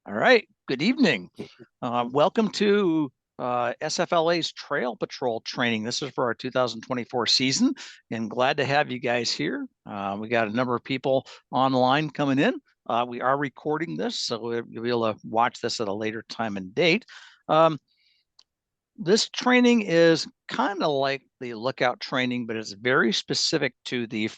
All right. Good evening. Welcome to SFLA's Trail Patrol training. This is for our 2024 season, and glad to have you guys here. We got a number of people online coming in. We are recording this, so you'll be able to watch this at a later time and date. This training is kind of like the lookout training, but it's very specific to the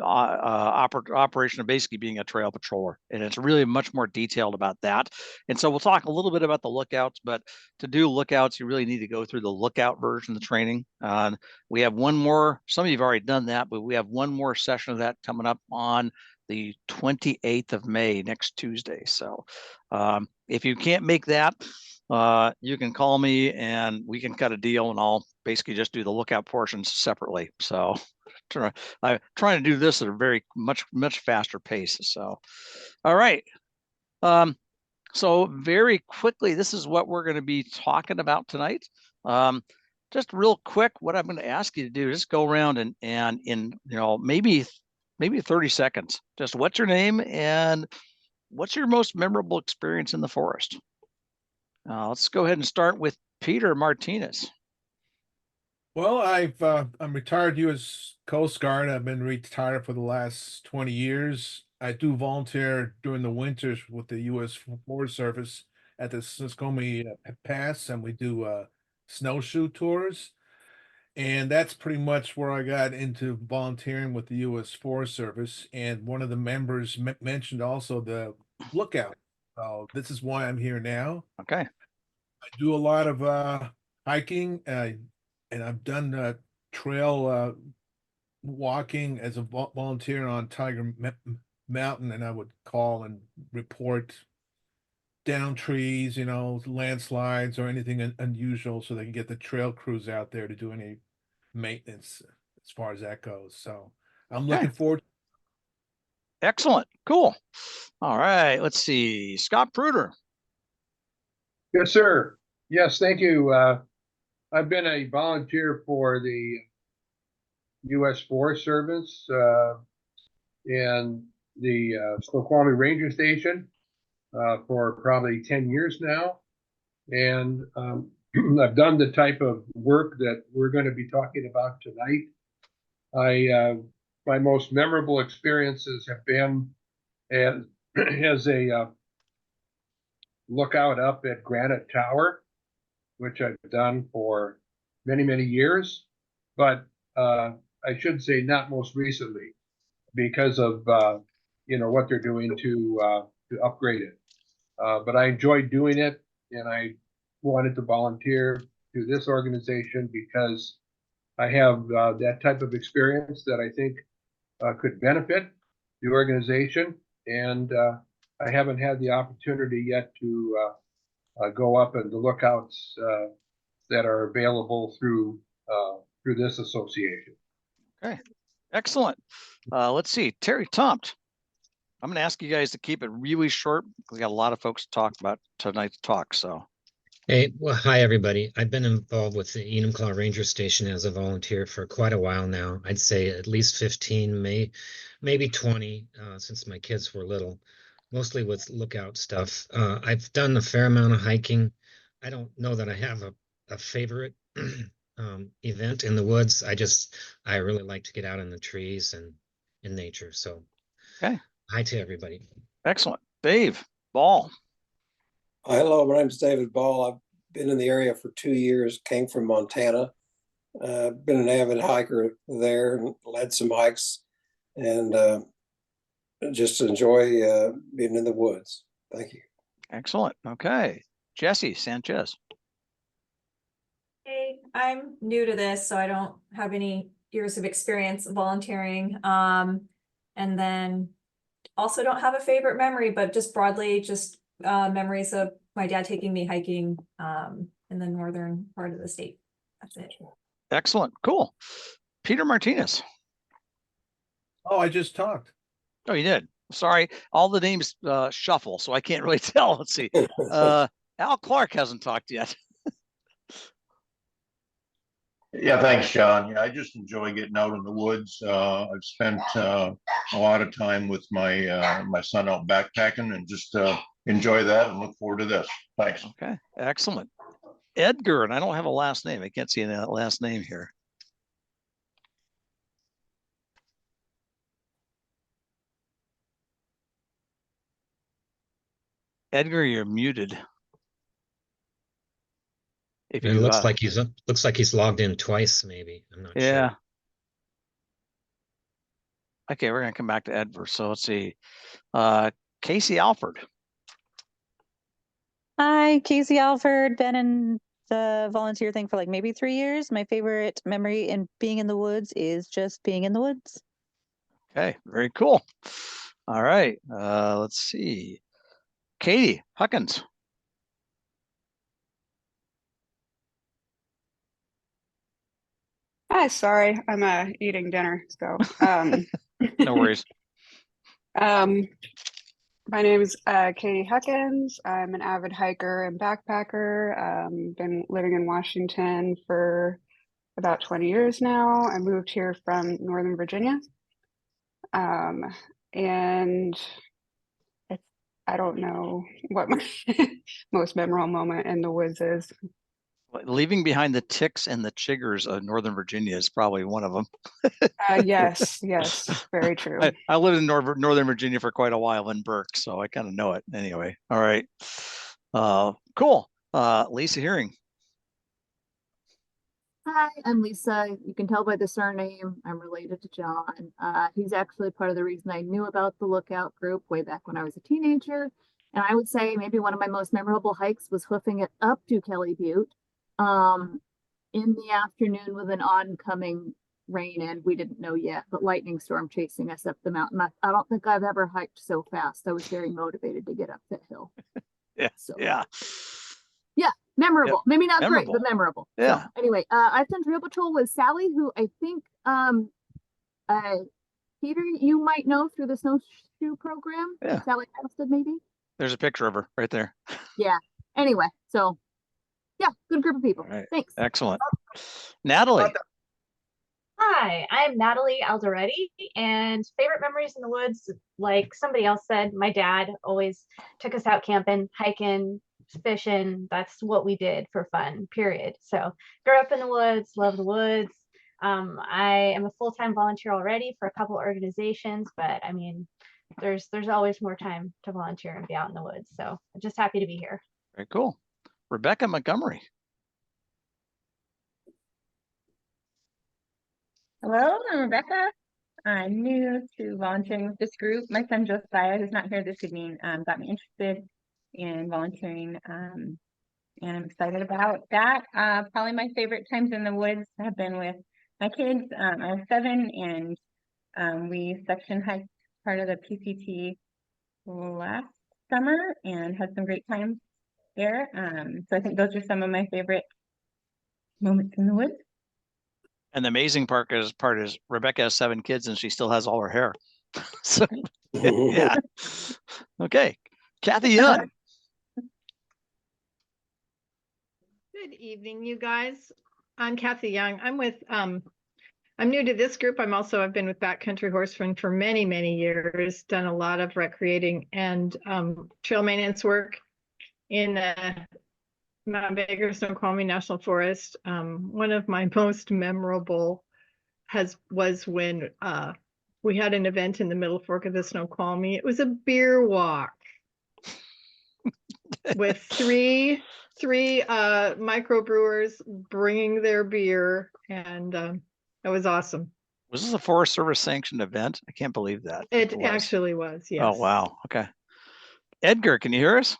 operation of basically being a trail patroller, and it's really much more detailed about that. And so we'll talk a little bit about the lookouts, but to do lookouts, you really need to go through the lookout version of the training. We have one more. Some of you have already done that, but we have one more session of that coming up on the 28th of May, next Tuesday. So if you can't make that, you can call me and we can cut a deal, and I'll basically just do the lookout portions separately. So I'm trying to do this at a very much faster pace. So, all right. So very quickly, this is what we're going to be talking about tonight. Just real quick, what I'm going to ask you to do is just go around and in maybe 30 seconds, just what's your name and what's your most memorable experience in the forest? Let's go ahead and start with Peter Martinez. Well, I'm retired U.S. Coast Guard. I've been retired for the last 20 years. I do volunteer during the winters with the U.S. Forest Service at the Snoqualmie Pass, and we do snowshoe tours. And that's pretty much where I got into volunteering with the U.S. Forest Service. And one of the members mentioned also the lookout. This is why I'm here now. Okay. I do a lot of hiking, and I've done trail walking as a volunteer on Tiger Mountain, and I would call and report down trees, landslides or anything unusual, so they can get the trail crews out there to do any maintenance as far as that goes. So I'm looking forward. Excellent. Cool. All right. Let's see. Scott Pruder. Yes, sir. Yes, thank you. I've been a volunteer for the U.S. Forest Service and the Snoqualmie Ranger Station for probably 10 years now. And I've done the type of work that we're going to be talking about tonight. My most memorable experiences have been as a lookout up at Granite Tower, which I've done for many, many years, but I should say not most recently because of what they're doing to upgrade it. But I enjoyed doing it, and I wanted to volunteer to this organization because I have that type of experience that I think could benefit the organization, and I haven't had the opportunity yet to go up at the lookouts that are available through this association. Okay, excellent. Let's see, Terry Tompt. I'm going to ask you guys to keep it really short. We got a lot of folks to talk about tonight's talk. So, hey, well, hi everybody. I've been involved with the Enumclaw Ranger Station as a volunteer for quite a while now. I'd say at least 15, maybe 20 since my kids were little. Mostly with lookout stuff. I've done a fair amount of hiking. I don't know that I have a favorite event in the woods. I really like to get out in the trees and in nature. So, okay. Hi to everybody. Excellent. Dave Ball. Hello, my name's David Ball. I've been in the area for 2 years, came from Montana. Been an avid hiker there and led some hikes, and just enjoy being in the woods. Thank you. Excellent. Okay. Jesse Sanchez. Hey, I'm new to this, so I don't have any years of experience volunteering. And then also don't have a favorite memory, but just broadly, memories of my dad taking me hiking in the northern part of the state. That's it. Excellent. Cool. Peter Martinez. Oh, I just talked. Oh, you did. Sorry. All the names shuffle, so I can't really tell. Let's see. Al Clark hasn't talked yet. Yeah, thanks, John. Yeah, I just enjoy getting out in the woods. I've spent a lot of time with my son out backpacking and just enjoy that and look forward to this. Thanks. Okay, excellent. Edgar, and I don't have a last name. I can't see any last name here. Edgar, you're muted. If It you, looks like he's logged in twice, maybe. I'm not yeah. sure. Okay, we're gonna come back to Edgar. So let's see. Casey Alford. Hi, Casey Alford. Been in the volunteer thing for like maybe 3 years. My favorite memory in being in the woods is just being in the woods. Okay, very cool. All right, let's see. Katie Huckins. Hi, sorry, I'm eating dinner, so No worries. um my name is Katie Huckins. I'm an avid hiker and backpacker. Been living in Washington for about 20 years now. I moved here from Northern Virginia. And I don't know what my most memorable moment in the woods is. Leaving behind the ticks and the chiggers of Northern Virginia is probably one of them. Yes, very true. I lived in Northern Virginia for quite a while in Burke, so I kind of know it anyway. All right. Cool. Lisa Hearing. Hi, I'm Lisa. You can tell by the surname I'm related to John. He's actually part of the reason I knew about the Lookout group way back when I was a teenager. And I would say maybe one of my most memorable hikes was hoofing it up to Kelly Butte in the afternoon with an oncoming rain, and we didn't know yet, but lightning storm chasing us up the mountain. I don't think I've ever hiked so fast. I was very motivated to get up that hill. Yeah. So, Yeah. memorable. Yep. Maybe not Memorable. great, but memorable. Yeah. So anyway, I've done trail patrol with Sally, who I think Peter, you might know through the snowshoe program. Yeah. Sally Halstead, maybe. There's a picture of her right there. Yeah. Anyway, so yeah, good group of people. All right. Thanks. Excellent. Natalie. Hi, I'm Natalie Alderetti, and favorite memories in the woods, like somebody else said, my dad always took us out camping, hiking, fishing. That's what we did for fun, period. So grew up in the woods, love the woods. I am a full-time volunteer already for a couple organizations, but I mean, there's always more time to volunteer and be out in the woods. So I'm just happy to be here. Very cool. Rebecca Montgomery. Hello, I'm Rebecca. I'm new to volunteering with this group. My son Josiah, who's not here this evening, got me interested in volunteering, and I'm excited about that. Probably my favorite times in the woods have been with my kids. I have 7, and we section hiked part of the PCT last summer and had some great times there. So I think those are some of my favorite moments in the woods. And the amazing part is Rebecca has 7 kids and she still has all her hair. So yeah. Okay. Kathy Young. Good evening, you guys. I'm Kathy Young. I'm new to this group. I've been with Backcountry Horse Run for many, many years, done a lot of recreating and trail maintenance work in Mount Baker, Snoqualmie National Forest. One of my most memorable was when we had an event in the Middle Fork of the Snoqualmie. It was a beer walk with three microbrewers bringing their beer, and it was awesome. Was this a Forest Service sanctioned event? I can't believe that. It actually was, yes. Oh, wow. Okay. Edgar, can you hear us?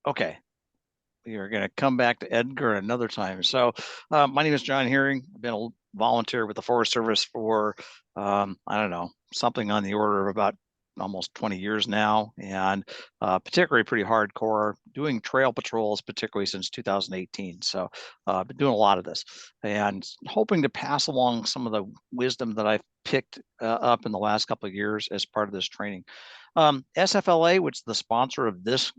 Okay. We are going to come back to Edgar another time. So my name is John Hearing. I've been a volunteer with the Forest Service for, I don't know, something on the order of about almost 20 years now, and particularly pretty hardcore, doing trail patrols, particularly since 2018. So I've been doing a lot of this and hoping to pass along some of the wisdom that I've picked up in the last couple of years as part of this training. SFLA, which is the sponsor of this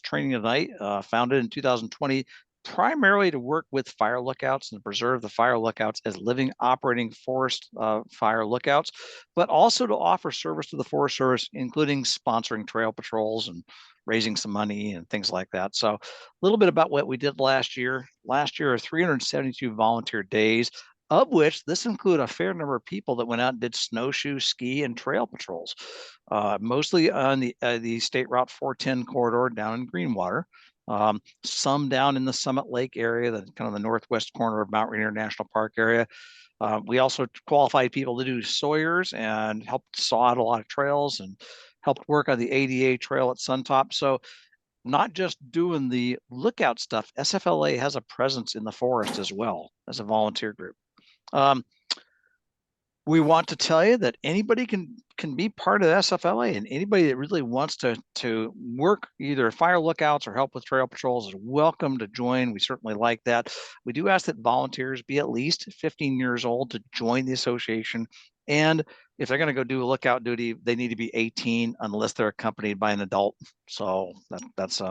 training tonight, founded in 2020, primarily to work with fire lookouts and preserve the fire lookouts as living, operating forest fire lookouts, but also to offer service to the Forest Service, including sponsoring trail patrols and raising some money and things like that. So a little bit about what we did last year. Last year, 372 volunteer days, of which this included a fair number of people that went out and did snowshoe, ski, and trail patrols, mostly on the State Route 410 corridor down in Greenwater. Some down in the Summit Lake area, the kind of the northwest corner of Mount Rainier National Park area. We also qualified people to do Sawyers and helped saw out a lot of trails and helped work on the ADA trail at Suntop. So not just doing the lookout stuff, SFLA has a presence in the forest as well as a volunteer group. We want to tell you that anybody can be part of the SFLA, and anybody that really wants to work either fire lookouts or help with trail patrols is welcome to join. We certainly like that. We do ask that volunteers be at least 15 years old to join the association. And if they're going to go do a lookout duty, they need to be 18 unless they're accompanied by an adult. So that's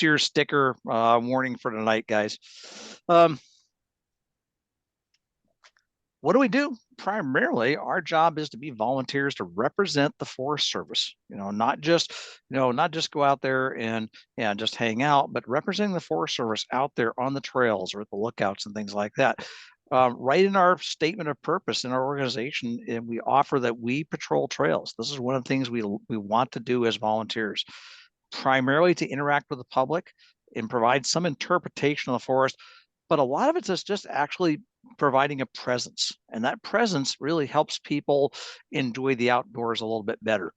your sticker warning for tonight, guys. What do we do? Primarily, our job is to be volunteers to represent the Forest Service. Not just go out there and just hang out, but representing the Forest Service out there on the trails or at the lookouts and things like that. Right in our statement of purpose in our organization, and we offer that we patrol trails. This is one of the things we want to do as volunteers, primarily to interact with the public and provide some interpretation of the forest. But a lot of it is just actually providing a presence, and that presence really helps people enjoy the outdoors a little bit better.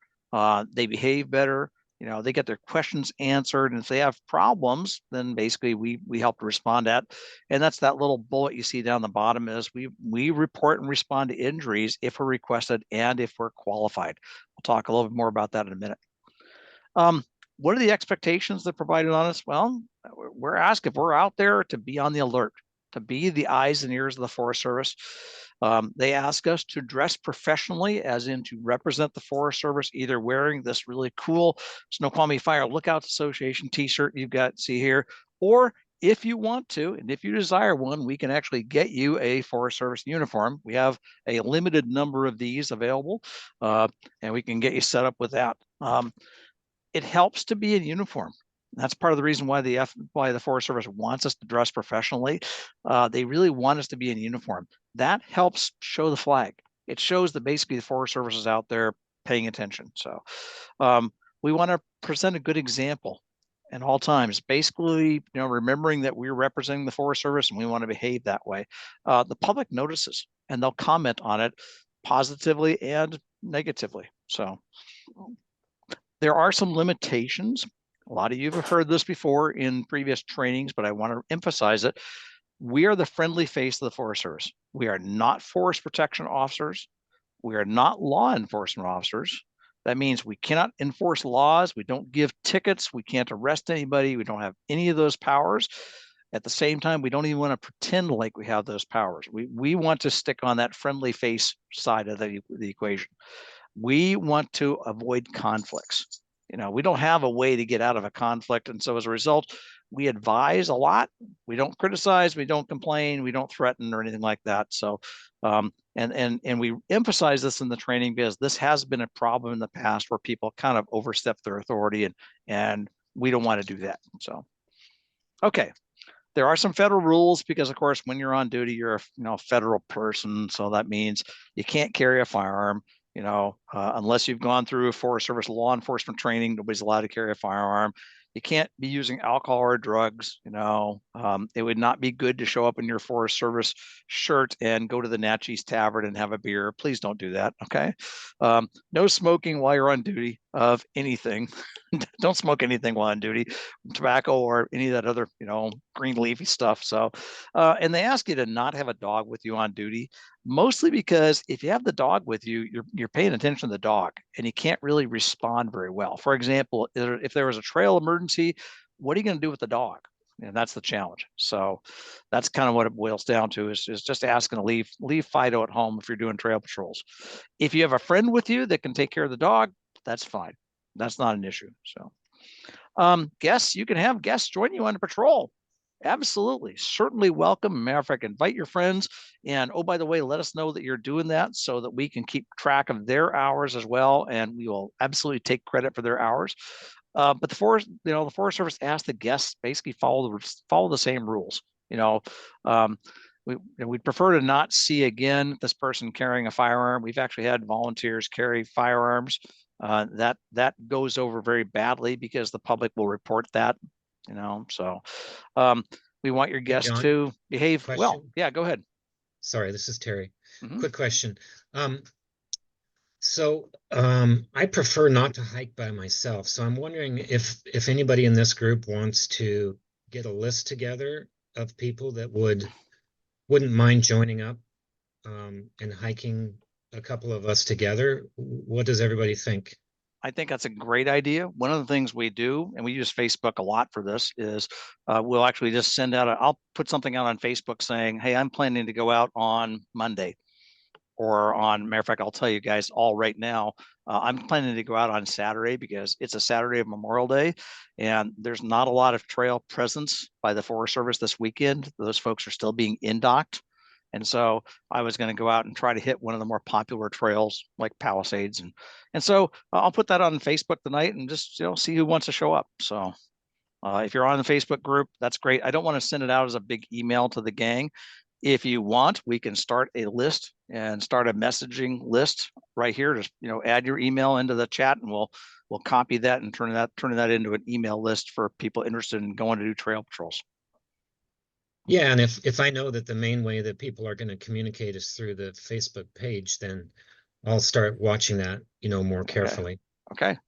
They behave better, they get their questions answered, and if they have problems, then basically we help to respond at. And that's that little bullet you see down the bottom is we report and respond to injuries if we're requested and if we're qualified. We'll talk a little bit more about that in a minute. What are the expectations that are provided on us? Well, we're asked if we're out there to be on the alert, to be the eyes and ears of the Forest Service. They ask us to dress professionally, as in to represent the Forest Service, either wearing this really cool Snoqualmie Fire Lookout Association t-shirt you've got see here, or if you want to, and if you desire one, we can actually get you a Forest Service uniform. We have a limited number of these available, and we can get you set up with that. It helps to be in uniform. That's part of the reason why the Forest Service wants us to dress professionally. They really want us to be in uniform. That helps show the flag. It shows that basically the Forest Service is out there paying attention. So we want to present a good example at all times. Basically, remembering that we're representing the Forest Service and we want to behave that way. The public notices and they'll comment on it positively and negatively. So there are some limitations. A lot of you have heard this before in previous trainings, but I want to emphasize it. We are the friendly face of the Forest Service. We are not forest protection officers. We are not law enforcement officers. That means we cannot enforce laws. We don't give tickets. We can't arrest anybody. We don't have any of those powers. At the same time, we don't even want to pretend like we have those powers. We want to stick on that friendly face side of the equation. We want to avoid conflicts. We don't have a way to get out of a conflict. And so as a result, we advise a lot. We don't criticize, we don't complain, we don't threaten or anything like that. So, and we emphasize this in the training because this has been a problem in the past where people kind of overstep their authority, and we don't want to do that. So, okay. There are some federal rules because, of course, when you're on duty, you're a federal person. So that means you can't carry a firearm. Unless you've gone through a Forest Service law enforcement training, nobody's allowed to carry a firearm. You can't be using alcohol or drugs. It would not be good to show up in your Forest Service shirt and go to the Natchez Tavern and have a beer. Please don't do that. Okay. No smoking while you're on duty of anything. Don't smoke anything while on duty, tobacco or any of that other, green leafy stuff. So, and they ask you to not have a dog with you on duty, mostly because if you have the dog with you, you're paying attention to the dog and you can't really respond very well. For example, if there was a trail emergency, what are you going to do with the dog? And that's the challenge. So that's kind of what it boils down to is just asking to leave Fido at home if you're doing trail patrols. If you have a friend with you that can take care of the dog, that's fine. That's not an issue. So guests, you can have guests join you on the patrol. Absolutely. Certainly welcome. Matter of fact, invite your friends. And oh, by the way, let us know that you're doing that so that we can keep track of their hours as well. And we will absolutely take credit for their hours. But the Forest Service asked the guests basically follow the same rules. Um, we'd prefer to not see again this person carrying a firearm. We've actually had volunteers carry firearms. That goes over very badly because the public will report that. So we want your guests John, to behave well. question? Yeah, go ahead. Sorry, this is Terry. Mhm. Quick question. I prefer not to hike by myself. So I'm wondering if anybody in this group wants to get a list together of people that wouldn't mind joining up and hiking a couple of us together. What does everybody think? I think that's a great idea. One of the things we do, and we use Facebook a lot for this, is we'll actually just send out I'll put something out on Facebook saying, hey, I'm planning to go out on Monday. Or matter of fact, I'll tell you guys all right now, I'm planning to go out on Saturday because it's a Saturday of Memorial Day, and there's not a lot of trail presence by the Forest Service this weekend. Those folks are still being in-docked. And so I was going to go out and try to hit one of the more popular trails like Palisades. And so I'll put that on Facebook tonight and just see who wants to show up. So if you're on the Facebook group, that's great. I don't want to send it out as a big email to the gang. If you want, we can start a list and start a messaging list right here. Just add your email into the chat, and we'll copy that and turn that into an email list for people interested in going to do trail patrols. Yeah, and if I know that the main way that people are going to communicate is through the Facebook page, then I'll start watching that, more carefully. Okay.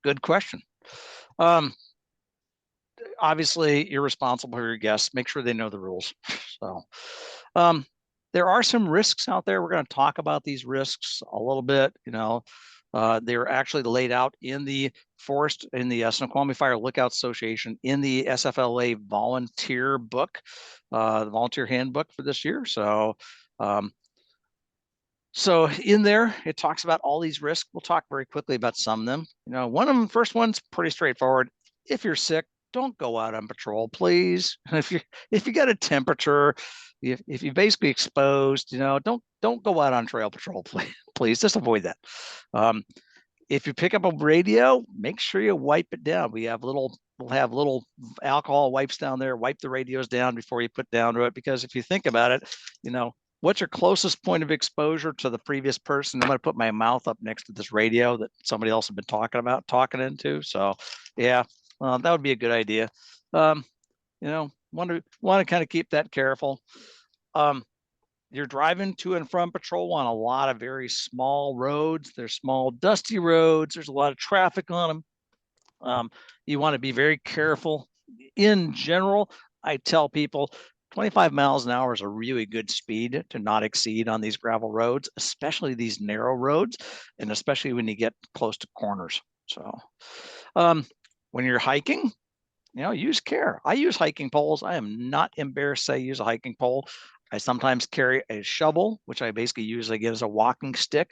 Good question. Obviously, you're responsible for your guests. Make sure they know the rules. So, there are some risks out there. We're going to talk about these risks a little bit. They're actually laid out in the Snoqualmie Fire Lookout Association in the SFLA volunteer book, the volunteer handbook for this year. So in there, it talks about all these risks. We'll talk very quickly about some of them. One of them, first one's pretty straightforward. If you're sick, don't go out on patrol, please. If you got a temperature, if you're basically exposed, don't go out on trail patrol, please. Just avoid that. If you pick up a radio, make sure you wipe it down. We'll have little alcohol wipes down there. Wipe the radios down before you put down to it, because if you think about it, what's your closest point of exposure to the previous person? I'm going to put my mouth up next to this radio that somebody else has been talking into. So, yeah, that would be a good idea. Want to kind of keep that careful. You're driving to and from patrol on a lot of very small roads. They're small, dusty roads. There's a lot of traffic on them. You want to be very careful. In general, I tell people 25 miles an hour is a really good speed to not exceed on these gravel roads, especially these narrow roads, and especially when you get close to corners. So when you're hiking, use care. I use hiking poles. I am not embarrassed to say I use a hiking pole. I sometimes carry a shovel, which I basically use again as a walking stick.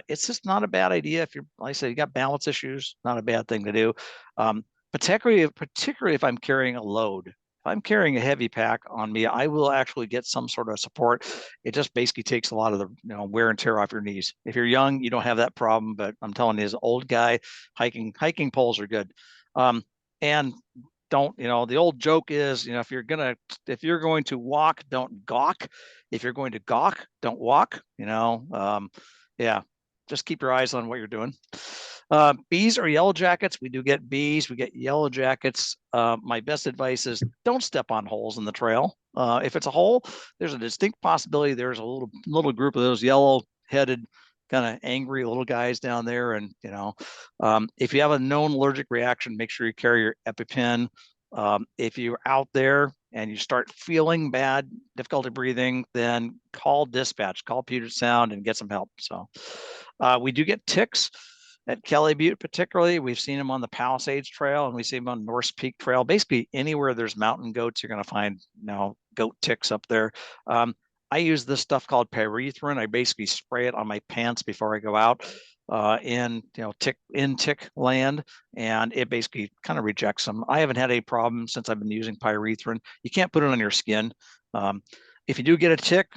It's just not a bad idea if like I said, you got balance issues, not a bad thing to do. Particularly if I'm carrying a load. If I'm carrying a heavy pack on me, I will actually get some sort of support. It just basically takes a lot of the wear and tear off your knees. If you're young, you don't have that problem, but I'm telling you, as an old guy, hiking poles are good. And don't, the old joke is, if you're going to walk, don't gawk. If you're going to gawk, don't walk. Yeah, just keep your eyes on what you're doing. Bees or yellow jackets. We do get bees. We get yellow jackets. My best advice is don't step on holes in the trail. If it's a hole, there's a distinct possibility there's a little group of those yellow-headed, kind of angry little guys down there. And, if you have a known allergic reaction, make sure you carry your EpiPen. If you're out there and you start feeling bad, difficulty breathing, then call dispatch, call Puget Sound and get some help. So we do get ticks at Kelly Butte, particularly. We've seen them on the Palisades Trail, and we see them on North Peak Trail. Basically, anywhere there's mountain goats, you're going to find goat ticks up there. I use this stuff called pyrethrin. I basically spray it on my pants before I go out. in tick land, and it basically kind of rejects them. I haven't had a problem since I've been using pyrethrin. You can't put it on your skin. If you do get a tick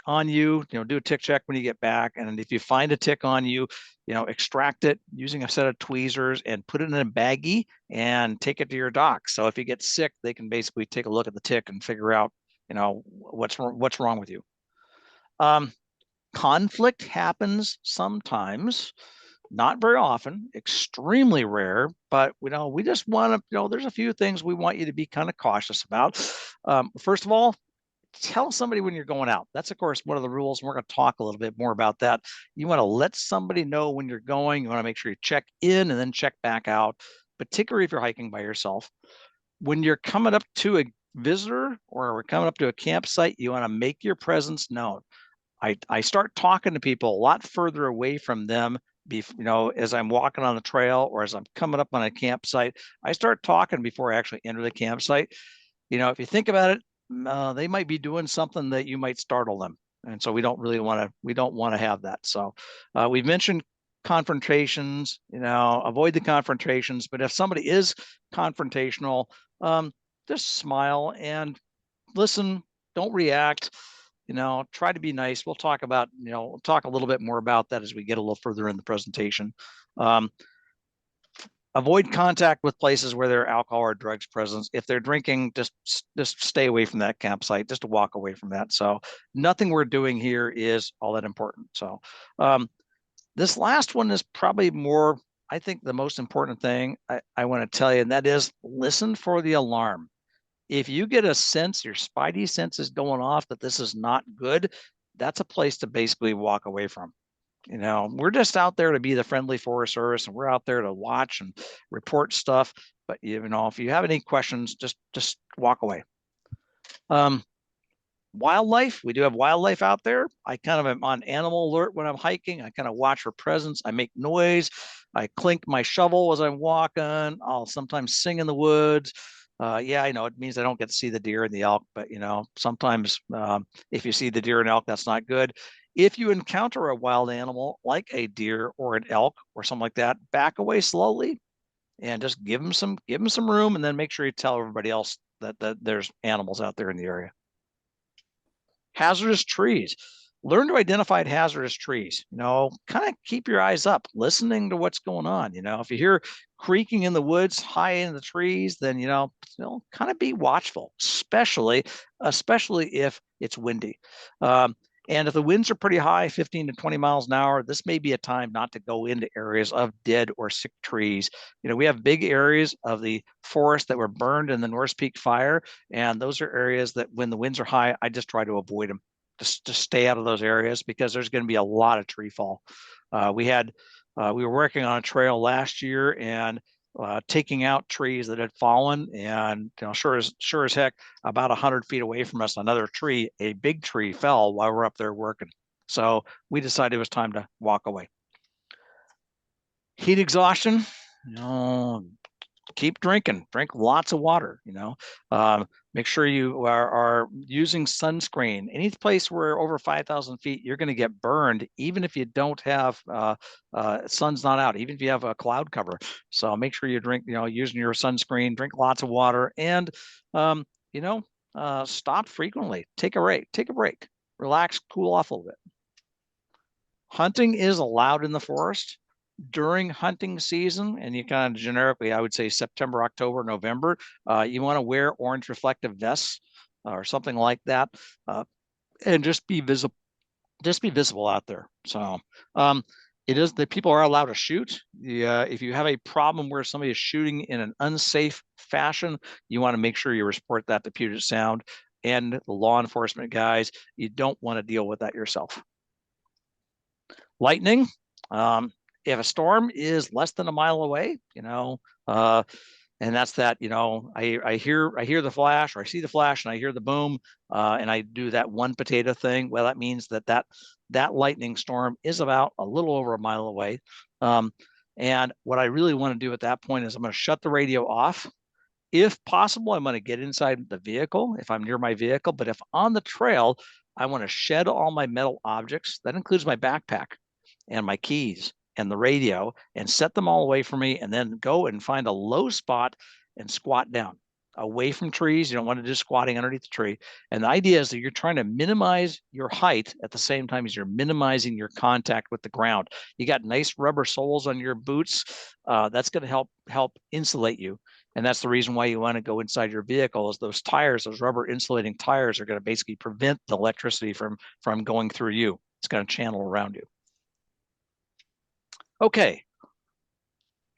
on you, do a tick check when you get back. And if you find a tick on you, extract it using a set of tweezers and put it in a baggie and take it to your doc. So if you get sick, they can basically take a look at the tick and figure out, what's wrong with you. Conflict happens sometimes, not very often, extremely rare, but we just want to, there's a few things we want you to be kind of cautious about. First of all, tell somebody when you're going out. That's, of course, one of the rules. And we're going to talk a little bit more about that. You want to let somebody know when you're going. You want to make sure you check in and then check back out, particularly if you're hiking by yourself. When you're coming up to a visitor or we're coming up to a campsite, you want to make your presence known. I start talking to people a lot further away from them, as I'm walking on the trail or as I'm coming up on a campsite. I start talking before I actually enter the campsite. If you think about it, they might be doing something that you might startle them, and so we don't want to have that. So we've mentioned confrontations. Avoid the confrontations. But if somebody is confrontational, just smile and listen. Don't react. Try to be nice. We'll talk about, talk a little bit more about that as we get a little further in the presentation. Avoid contact with places where there are alcohol or drugs present. If they're drinking, just stay away from that campsite, just to walk away from that. So nothing we're doing here is all that important. So this last one is probably more, I think, the most important thing I want to tell you, and that is listen for the alarm. If you get a sense, your spidey sense is going off that this is not good, that's a place to basically walk away from. We're just out there to be the friendly Forest Service, and we're out there to watch and report stuff. But if you have any questions, just walk away. Wildlife, we do have wildlife out there. I kind of am on animal alert when I'm hiking. I kind of watch for presence. I make noise. I clink my shovel as I'm walking. I'll sometimes sing in the woods. Yeah, I know it means I don't get to see the deer and the elk, but sometimes if you see the deer and elk, that's not good. If you encounter a wild animal like a deer or an elk or something like that, back away slowly and just give them some room, and then make sure you tell everybody else that there's animals out there in the area. Hazardous trees. Learn to identify hazardous trees. Kind of keep your eyes up, listening to what's going on. If you hear creaking in the woods, high in the trees, then kind of be watchful, especially if it's windy. And if the winds are pretty high, 15 to 20 miles an hour, this may be a time not to go into areas of dead or sick trees. We have big areas of the forest that were burned in the North Peak fire, and those are areas that when the winds are high, I just try to avoid them. Just stay out of those areas because there's going to be a lot of tree fall. We were working on a trail last year and taking out trees that had fallen, and sure as heck, about 100 feet away from us, another tree, a big tree, fell while we're up there working. So we decided it was time to walk away. Heat exhaustion, keep drinking, drink lots of water. Make sure you are using sunscreen. Any place where over 5,000 feet, you're going to get burned, even if you don't have sun's not out, even if you have a cloud cover. So make sure you drink, using your sunscreen, drink lots of water, and stop frequently. Take a break, relax, cool off a little bit. Hunting is allowed in the forest during hunting season, and you kind of generically, I would say September, October, November, you want to wear orange reflective vests or something like that, and just be visible out there. So it is that people are allowed to shoot. If you have a problem where somebody is shooting in an unsafe fashion, you want to make sure you report that to Puget Sound and the law enforcement guys. You don't want to deal with that yourself. Lightning. If a storm is less than a mile away, and that's that, I hear the flash, or I see the flash and I hear the boom, and I do that one potato thing. Well, that means that lightning storm is about a little over a mile away. And what I really want to do at that point is I'm going to shut the radio off. If possible, I'm going to get inside the vehicle if I'm near my vehicle. But if on the trail, I want to shed all my metal objects. That includes my backpack and my keys and the radio and set them all away from me, and then go and find a low spot and squat down away from trees. You don't want to do squatting underneath the tree. And the idea is that you're trying to minimize your height at the same time as you're minimizing your contact with the ground. You got nice rubber soles on your boots. That's going to help insulate you. And that's the reason why you want to go inside your vehicle, is those tires, those rubber insulating tires, are going to basically prevent the electricity from going through you. It's going to channel around you. Okay.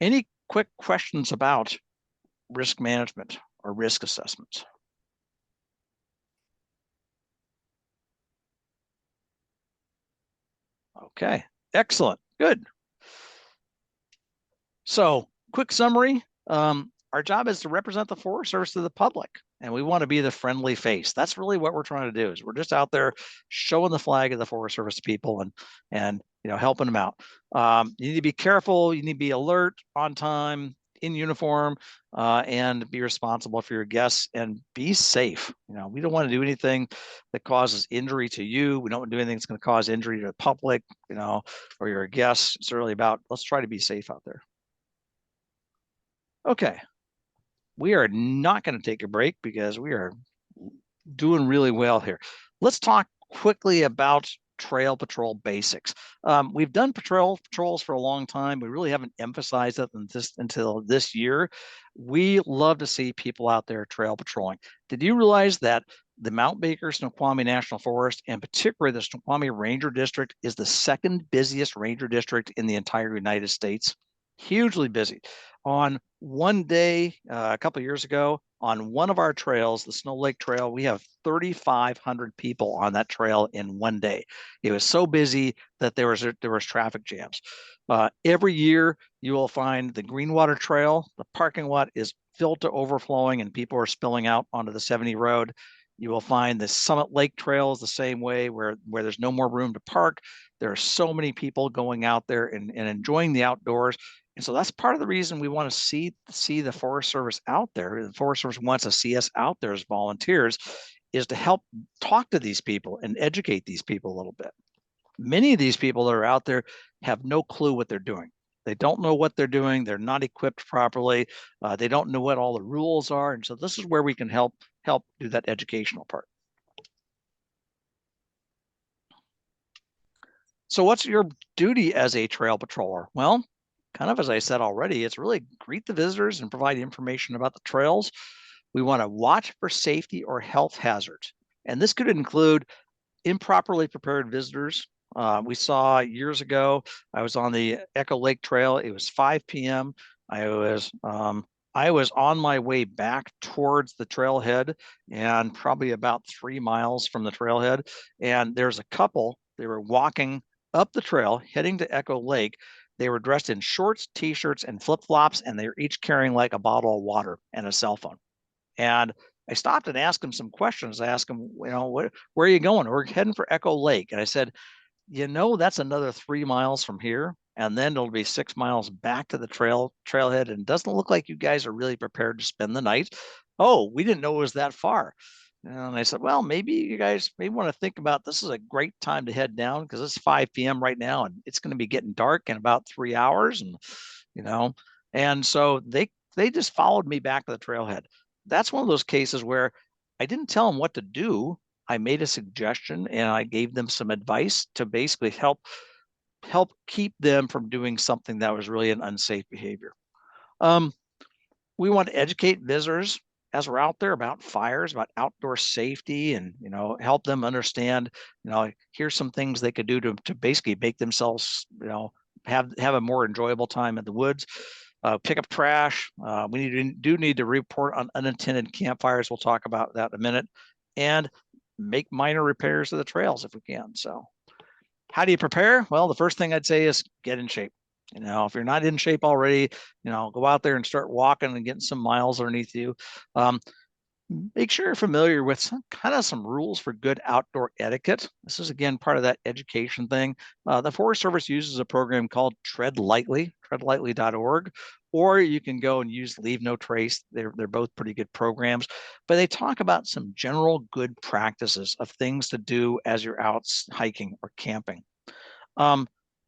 Any quick questions about risk management or risk assessments? Okay, excellent, good. So, quick summary. Our job is to represent the Forest Service to the public, and we want to be the friendly face. That's really what we're trying to do. Is we're just out there showing the flag of the Forest Service to people and helping them out. You need to be careful. You need to be alert, on time, in uniform, and be responsible for your guests and be safe. We don't want to do anything that causes injury to you. We don't want to do anything that's going to cause injury to the public, or your guests. It's really about, let's try to be safe out there. Okay. We are not going to take a break because we are doing really well here. Let's talk quickly about trail patrol basics. We've done patrols for a long time. We really haven't emphasized it until this year. We love to see people out there trail patrolling. Did you realize that the Mount Baker Snoqualmie National Forest, and particularly the Snoqualmie Ranger District, is the second busiest ranger district in the entire United States? Hugely busy. On one day, a couple of years ago, on one of our trails, the Snow Lake Trail, we have 3,500 people on that trail in one day. It was so busy that there was traffic jams. Every year, you will find the Greenwater Trail. The parking lot is filled to overflowing, and people are spilling out onto the 70 road. You will find the Summit Lake Trail is the same way, where there's no more room to park. There are so many people going out there and enjoying the outdoors. And so that's part of the reason we want to see the Forest Service out there. The Forest Service wants to see us out there as volunteers, is to help talk to these people and educate these people a little bit. Many of these people that are out there have no clue what they're doing. They don't know what they're doing. They're not equipped properly. They don't know what all the rules are. And so this is where we can help do that educational part. So what's your duty as a trail patroller? Well, kind of as I said already, it's really greet the visitors and provide information about the trails. We want to watch for safety or health hazards. And this could include improperly prepared visitors. We saw years ago, I was on the Echo Lake Trail. It was 5 p.m. I was on my way back towards the trailhead, and probably about 3 miles from the trailhead. And there's a couple, they were walking up the trail, heading to Echo Lake. They were dressed in shorts, t-shirts, and flip-flops, and they were each carrying like a bottle of water and a cell phone. And I stopped and asked them some questions. I asked them, where are you going? We're heading for Echo Lake. And I said, that's another 3 miles from here, and then it'll be 6 miles back to the trailhead. And it doesn't look like you guys are really prepared to spend the night. Oh, we didn't know it was that far. And I said, well, maybe you guys may want to think about, this is a great time to head down, because it's 5 p.m. right now, and it's going to be getting dark in about 3 hours. And so they just followed me back to the trailhead. That's one of those cases where I didn't tell them what to do. I made a suggestion and I gave them some advice to basically help keep them from doing something that was really an unsafe behavior. We want to educate visitors as we're out there about fires, about outdoor safety, and help them understand, here's some things they could do to basically make themselves, have a more enjoyable time in the woods. Pick up trash. We do need to report on unattended campfires. We'll talk about that in a minute. And make minor repairs to the trails if we can. So how do you prepare? Well, the first thing I'd say is get in shape. If you're not in shape already, go out there and start walking and getting some miles underneath you. Make sure you're familiar with some rules for good outdoor etiquette. This is, again, part of that education thing. The Forest Service uses a program called Tread Lightly, treadlightly.org, or you can go and use Leave No Trace. They're both pretty good programs, but they talk about some general good practices of things to do as you're out hiking or camping.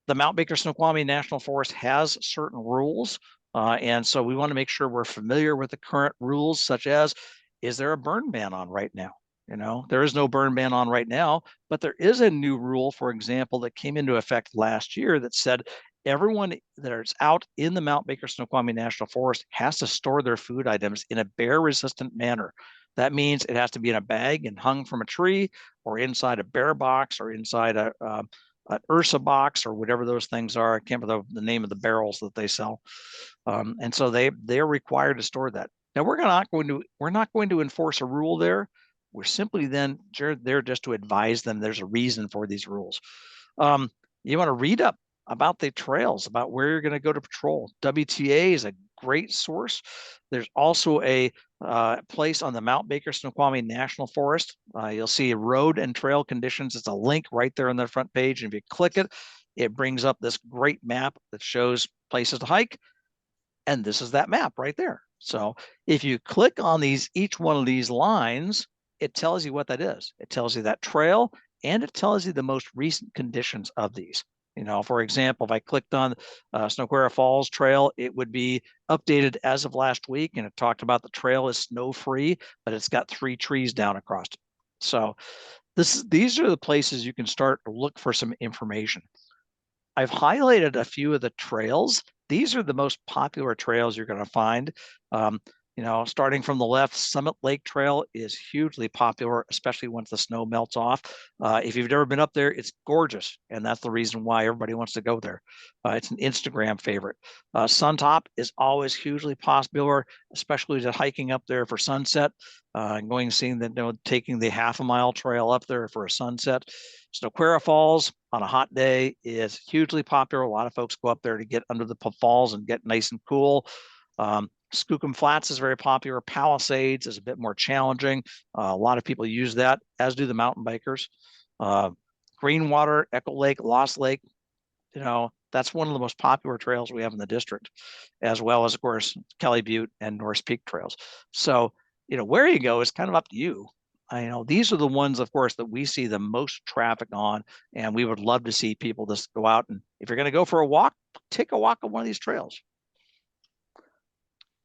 The Mount Baker Snoqualmie National Forest has certain rules. And so we want to make sure we're familiar with the current rules, such as, is there a burn ban on right now? You know, there is no burn ban on right now, but there is a new rule, for example, that came into effect last year that said everyone that's out in the Mount Baker Snoqualmie National Forest has to store their food items in a bear resistant manner. That means it has to be in a bag and hung from a tree, or inside a bear box, or inside an Ursa box, or whatever those things are. I can't remember the name of the barrels that they sell. And so they're required to store that. Now we're not going to enforce a rule there. We're simply then there just to advise them there's a reason for these rules. You want to read up about the trails, about where you're going to go to patrol. WTA is a great source. There's also a place on the Mount Baker Snoqualmie National Forest. You'll see road and trail conditions. It's a link right there on the front page. And if you click it, it brings up this great map that shows places to hike. And this is that map right there. So if you click on each one of these lines, it tells you what that is. It tells you that trail, and it tells you the most recent conditions of these. You know, for example, if I clicked on Snoqualmie Falls Trail, it would be updated as of last week, and it talked about the trail is snow-free, but it's got 3 trees down across it. So these are the places you can start to look for some information. I've highlighted a few of the trails. These are the most popular trails you're going to find. You know, starting from the left, Summit Lake Trail is hugely popular, especially once the snow melts off. If you've never been up there, it's gorgeous, and that's the reason why everybody wants to go there. It's an Instagram favorite. Suntop is always hugely popular, especially to hiking up there for sunset, going seeing that, you know, taking the half-a-mile trail up there for a sunset. Snoqualmie Falls on a hot day is hugely popular. A lot of folks go up there to get under the falls and get nice and cool. Skookum Flats is very popular. Palisades is a bit more challenging. A lot of people use that, as do the mountain bikers. Greenwater, Echo Lake, Lost Lake, you know, that's one of the most popular trails we have in the district, as well as, of course, Kelly Butte and North Peak trails. So, you know, where you go is kind of up to you. I know these are the ones, of course, that we see the most traffic on, and we would love to see people just go out, and if you're going to go for a walk, take a walk on one of these trails.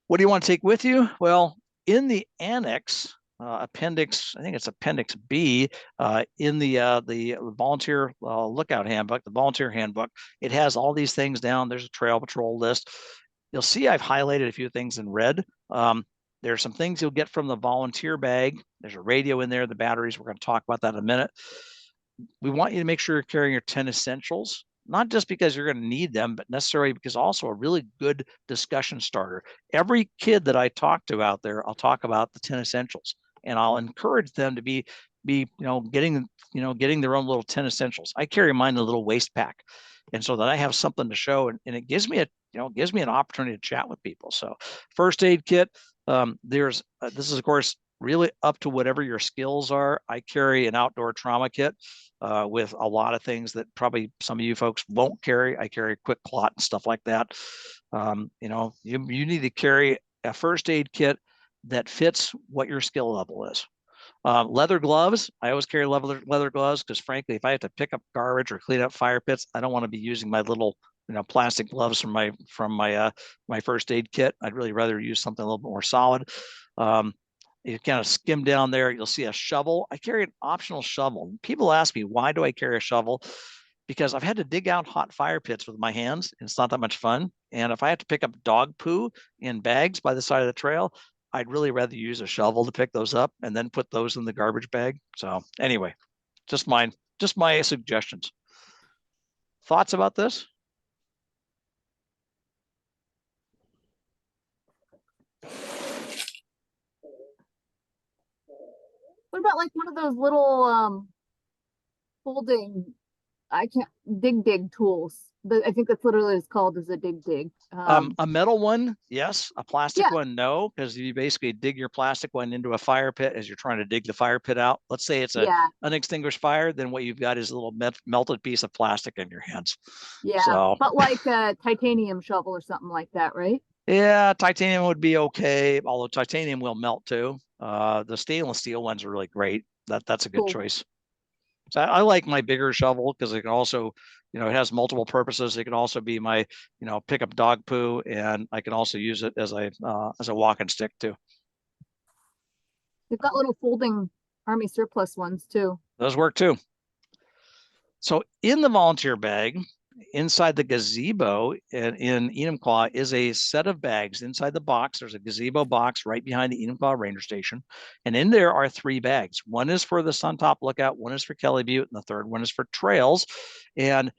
What do you want to take with you? Well, in the annex, appendix, I think it's appendix B, in the volunteer lookout handbook, the volunteer handbook, it has all these things down. There's a trail patrol list. You'll see I've highlighted a few things in red. There are some things you'll get from the volunteer bag. There's a radio in there, the batteries. We're going to talk about that in a minute. We want you to make sure you're carrying your 10 essentials, not just because you're going to need them, but necessarily because also a really good discussion starter. Every kid that I talk to out there, I'll talk about the 10 essentials, and I'll encourage them to be getting their own little 10 essentials. I carry mine in a little waist pack, and so that I have something to show, and it gives me an opportunity to chat with people. So first aid kit, this is of course really up to whatever your skills are. I carry an outdoor trauma kit with a lot of things that probably some of you folks won't carry. I carry quick clot and stuff like that. You need to carry a first aid kit that fits what your skill level is. Leather gloves. I always carry leather gloves because, frankly, if I have to pick up garbage or clean up fire pits, I don't want to be using my little plastic gloves from my first aid kit. I'd really rather use something a little bit more solid. You kind of skim down there, you'll see a shovel. I carry an optional shovel. People ask me, why do I carry a shovel? Because I've had to dig out hot fire pits with my hands, and it's not that much fun. And if I have to pick up dog poo in bags by the side of the trail, I'd really rather use a shovel to pick those up and then put those in the garbage bag. So anyway, just my suggestions. Thoughts about this? What about like one of those little folding, I can't dig tools? I think that's literally what it's called, is a dig. A metal one, yes. A plastic one, no, because you basically dig your plastic one into a fire pit as you're trying to dig the fire pit out. Let's say it's an unextinguished fire, then what you've got is a little melted piece of plastic in your hands. Yeah, so, but like a titanium shovel or something like that, right? Yeah, titanium would be okay, although titanium will melt too. The stainless steel ones are really great. That's a good choice. So I like my bigger shovel because it can also, it has multiple purposes. It can also be my, pick up dog poo, and I can also use it as a walking stick too. They've got little folding army surplus ones too. Those work too. So in the volunteer bag, inside the gazebo in Enumclaw is a set of bags. Inside the box, there's a gazebo box right behind the Enumclaw Ranger Station. And in there are 3 bags. One is for the Suntop Lookout, one is for Kelly Butte, and the third one is for trails. And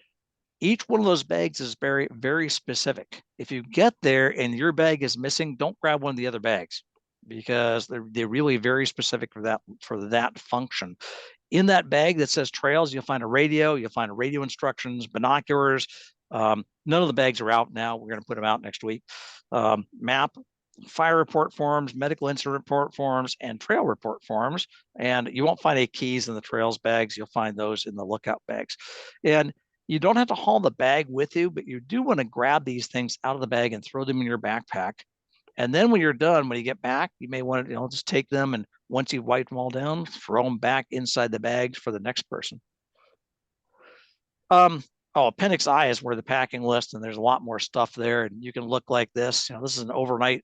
each one of those bags is very, very specific. If you get there and your bag is missing, don't grab one of the other bags because they're really very specific for that function. In that bag that says trails, you'll find a radio, instructions, binoculars. None of the bags are out now. We're going to put them out next week. Map, fire report forms, medical incident report forms, and trail report forms. And you won't find any keys in the trails bags. You'll find those in the lookout bags. And you don't have to haul the bag with you, but you do want to grab these things out of the bag and throw them in your backpack. And then when you're done, when you get back, you may want to, just take them, and once you've wiped them all down, throw them back inside the bags for the next person. Appendix I is where the packing list, and there's a lot more stuff there, and you can look like this. This is an overnight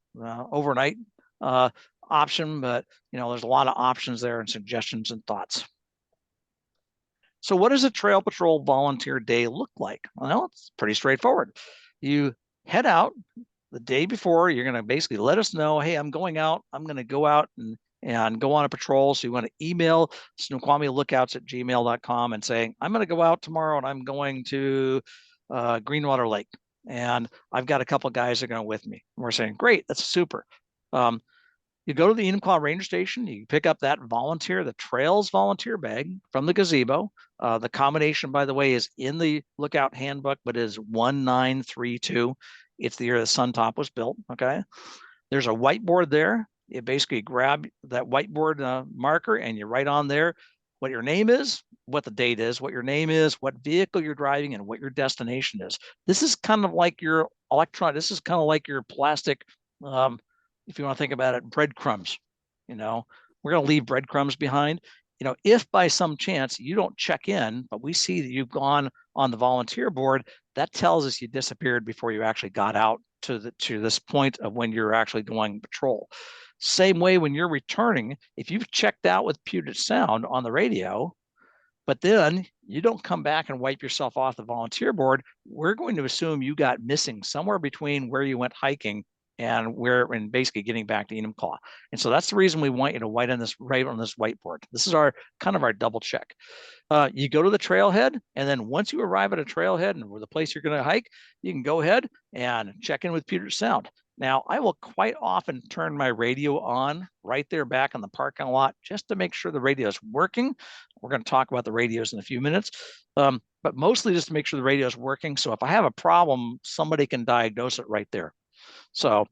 option, but there's a lot of options there and suggestions and thoughts. So what does a trail patrol volunteer day look like? Well, it's pretty straightforward. You head out the day before. You're going to basically let us know, hey, I'm going out. I'm going to go out and go on a patrol. So you want to email snoqualmielookouts@gmail.com and saying, I'm going to go out tomorrow and I'm going to Greenwater Lake. And I've got a couple of guys that are going with me. And we're saying, great, that's super. You go to the Enumclaw Ranger Station, you pick up that the trails volunteer bag from the gazebo. The combination, by the way, is in the lookout handbook, but is 1932. It's the year the Suntop was built, okay? There's a whiteboard there. You basically grab that whiteboard marker and you write on there what your name is, what the date is, what your name is, what vehicle you're driving, and what your destination is. This is kind of like your this is kind of like your plastic, if you want to think about it, breadcrumbs. We're going to leave breadcrumbs behind. If by some chance you don't check in, but we see that you've gone on the volunteer board, that tells us you disappeared before you actually got out to this point of when you're actually going patrol. Same way when you're returning, if you've checked out with Puget Sound on the radio, but then you don't come back and wipe yourself off the volunteer board, we're going to assume you got missing somewhere between where you went hiking and basically getting back to Enumclaw. And so that's the reason we want you to write on this whiteboard. This is our double check. You go to the trailhead, and then once you arrive at a trailhead and the place you're going to hike, you can go ahead and check in with Puget Sound. Now, I will quite often turn my radio on right there back in the parking lot just to make sure the radio is working. We're going to talk about the radios in a few minutes, but mostly just to make sure the radio is working. So if I have a problem, somebody can diagnose it right there. So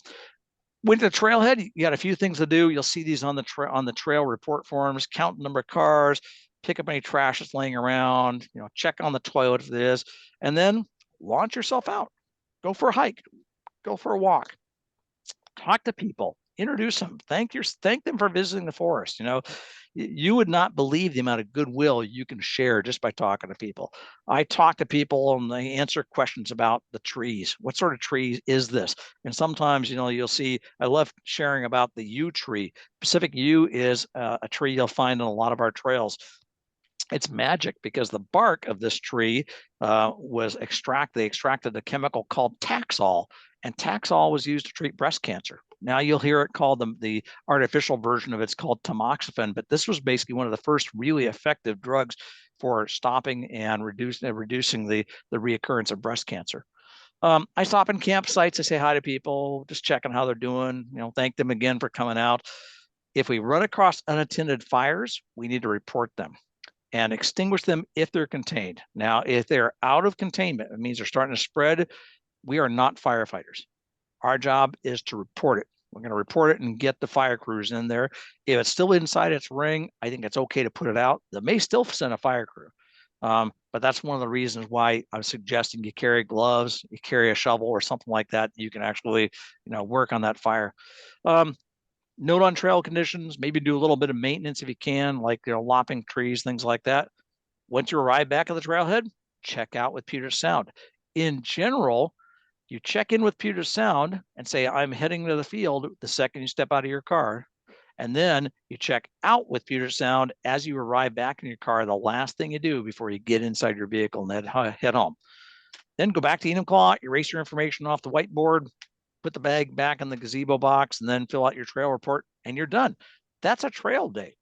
with the trailhead, you got a few things to do. You'll see these on the trail report forms: count the number of cars, pick up any trash that's laying around, check on the toilet if it is, and then launch yourself out. Go for a hike, go for a walk, talk to people, introduce them, thank them for visiting the forest. You would not believe the amount of goodwill you can share just by talking to people. I talk to people and they answer questions about the trees. What sort of tree is this? And sometimes, you'll see, I love sharing about the yew tree. Pacific yew is a tree you'll find on a lot of our trails. It's magic because the bark of this tree they extracted a chemical called Taxol, and Taxol was used to treat breast cancer. Now you'll hear it called the artificial version of it's called tamoxifen, but this was basically one of the first really effective drugs for stopping and reducing the reoccurrence of breast cancer. I stop in campsites. I say hi to people, just checking how they're doing. Thank them again for coming out. If we run across unattended fires, we need to report them and extinguish them if they're contained. Now, if they're out of containment, it means they're starting to spread. We are not firefighters. Our job is to report it. We're going to report it and get the fire crews in there. If it's still inside its ring, I think it's okay to put it out. They may still send a fire crew. But that's one of the reasons why I'm suggesting you carry gloves, you carry a shovel or something like that. You can actually, work on that fire. Note on trail conditions, maybe do a little bit of maintenance if you can, like, lopping trees, things like that. Once you arrive back at the trailhead, check out with Puget Sound. In general, you check in with Puget Sound and say, I'm heading to the field the second you step out of your car. And then you check out with Puget Sound as you arrive back in your car, the last thing you do before you get inside your vehicle and head home. Then go back to Enumclaw, erase your information off the whiteboard, put the bag back in the gazebo box, and then fill out your trail report, and you're done. That's a trail day.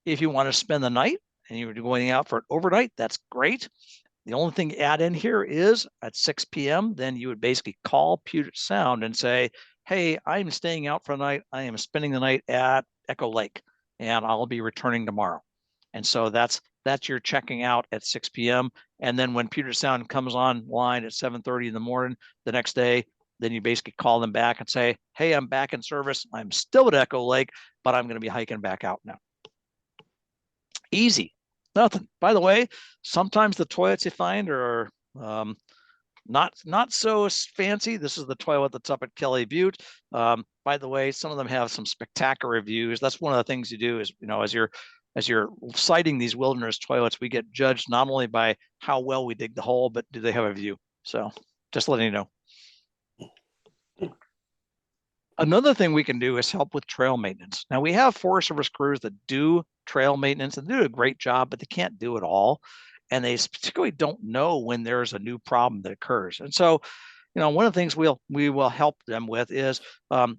If you want to spend the night and you're going out for an overnight, that's great. The only thing to add in here is at 6 p.m., then you would basically call Puget Sound and say, hey, I'm staying out for the night. I am spending the night at Echo Lake, and I'll be returning tomorrow. And so that's your checking out at 6 p.m. And then when Puget Sound comes online at 7:30 in the morning the next day, then you basically call them back and say, hey, I'm back in service. I'm still at Echo Lake, but I'm going to be hiking back out now. Easy. Nothing. By the way, sometimes the toilets you find are not so fancy. This is the toilet that's up at Kelly Butte. By the way, some of them have some spectacular reviews. That's one of the things you do is, as you're citing these wilderness toilets, we get judged not only by how well we dig the hole, but do they have a view? So just letting you know. Another thing we can do is help with trail maintenance. Now we have Forest Service crews that do trail maintenance and do a great job, but they can't do it all. And they particularly don't know when there's a new problem that occurs. And so, one of the things we will help them with is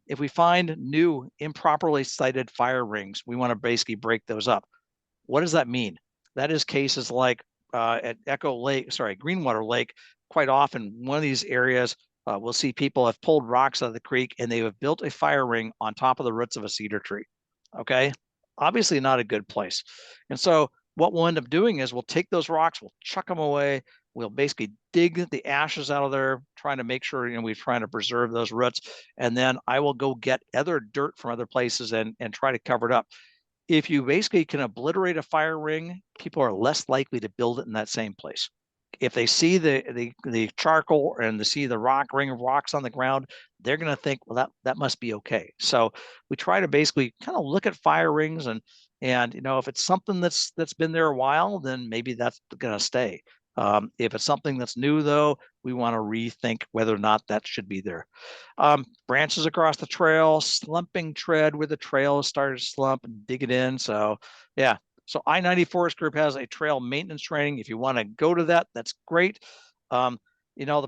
if we find new improperly sited fire rings, we want to basically break those up. What does that mean? That is cases like at Greenwater Lake. Quite often, one of these areas, we'll see people have pulled rocks out of the creek and they have built a fire ring on top of the roots of a cedar tree. Okay, obviously not a good place. And so what we'll end up doing is we'll take those rocks, we'll chuck them away. We'll basically dig the ashes out of there, trying to make sure, we're trying to preserve those roots. And then I will go get other dirt from other places and try to cover it up. If you basically can obliterate a fire ring, people are less likely to build it in that same place. If they see the charcoal and they see the ring of rocks on the ground, they're going to think, well, that must be okay. So we try to basically kind of look at fire rings and if it's something that's been there a while, then maybe that's going to stay. If it's something that's new, though, we want to rethink whether or not that should be there. Branches across the trail, slumping tread where the trail has started to slump and dig it in. So yeah. So I-90 Forest Group has a trail maintenance training. If you want to go to that, that's great. The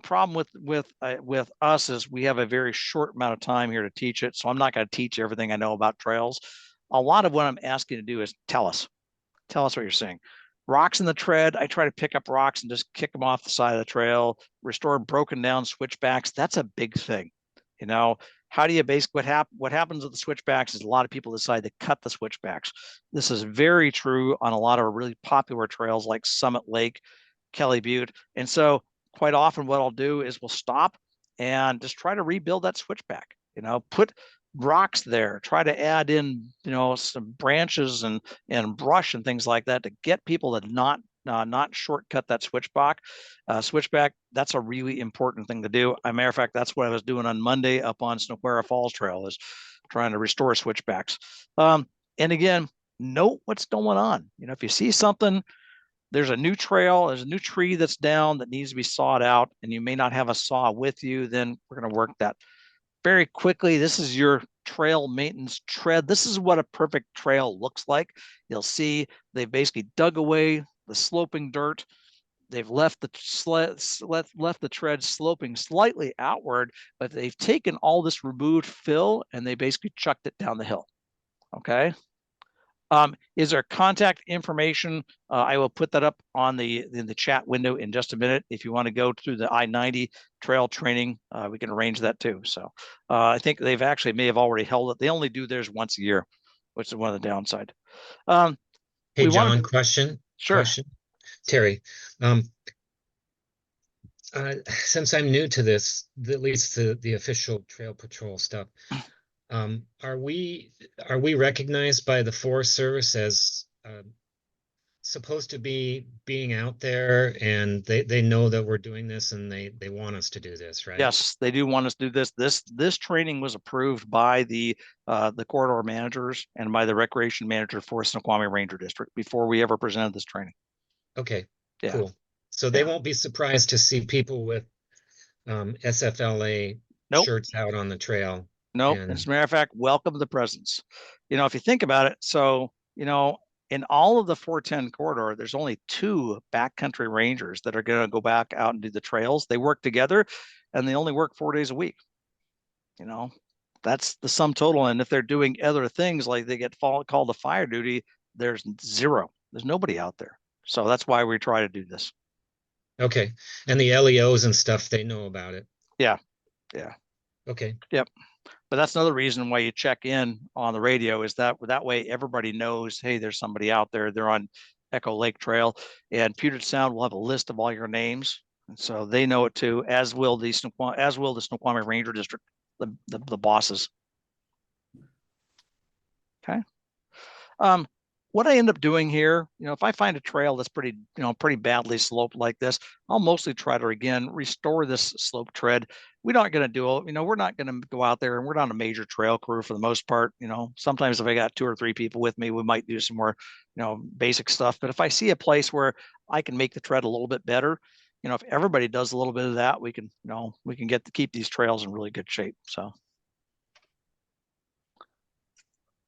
problem with us is we have a very short amount of time here to teach it. So I'm not going to teach everything I know about trails. A lot of what I'm asking you to do is tell us what you're seeing. Rocks in the tread, I try to pick up rocks and just kick them off the side of the trail, restore broken down switchbacks. That's a big thing. How do you what happens with the switchbacks is a lot of people decide to cut the switchbacks. This is very true on a lot of really popular trails like Summit Lake, Kelly Butte. And so quite often what I'll do is we'll stop and just try to rebuild that switchback, put rocks there, try to add in, some branches and brush and things like that to get people to not shortcut that switchback. That's a really important thing to do. As a matter of fact, that's what I was doing on Monday up on Snoqualmie Falls Trail, is trying to restore switchbacks. And again, note what's going on. If you see something, there's a new trail, there's a new tree that's down that needs to be sawed out, and you may not have a saw with you, then we're going to work that. Very quickly, this is your trail maintenance tread. This is what a perfect trail looks like. You'll see they've basically dug away the sloping dirt. They've left the tread sloping slightly outward, but they've taken all this removed fill and they basically chucked it down the hill. Okay. Is there contact information? I will put that up in the chat window in just a minute. If you want to go through the I-90 trail training, we can arrange that too. So I think they've actually may have already held it. They only do theirs once a year, which is one of the downside. Hey, John, question. Sure. Question. Terry, since I'm new to this, at least the official trail patrol stuff, are we recognized by the Forest Service as supposed to be being out there, and they know that we're doing this and they want us to do this, right? Yes, they do want us to do this. This training was approved by the corridor managers and by the recreation manager for Snoqualmie Ranger District before we ever presented this training. Okay, Yeah. cool. So they Yeah. won't be surprised to see people with SFLA Nope. shirts out on the trail. Nope. And As a matter of fact, welcome the presence. If you think about it, so, in all of the 410 corridor, there's only 2 backcountry rangers that are going to go back out and do the trails. They work together and they only work 4 days a week. That's the sum total. And if they're doing other things, like they get called to fire duty, there's 0. There's nobody out there. So that's why we try to do this. okay. And the LEOs and stuff, they know about it. Yeah. Yeah. Okay. Yep. But that's another reason why you check in on the radio, is that way everybody knows, hey, there's somebody out there. They're on Echo Lake Trail, and Puget Sound will have a list of all your names. And so they know it too, as will the Snoqualmie Ranger District, the bosses. Okay. What I end up doing here, if I find a trail that's pretty badly sloped like this, I'll mostly try to, again, restore this slope tread. We're not going to do it. We're not going to go out there, and we're not a major trail crew for the most part. Sometimes if I got 2 or 3 people with me, we might do some more, basic stuff. But if I see a place where I can make the tread a little bit better, if everybody does a little bit of that, we can keep these trails in really good shape. So.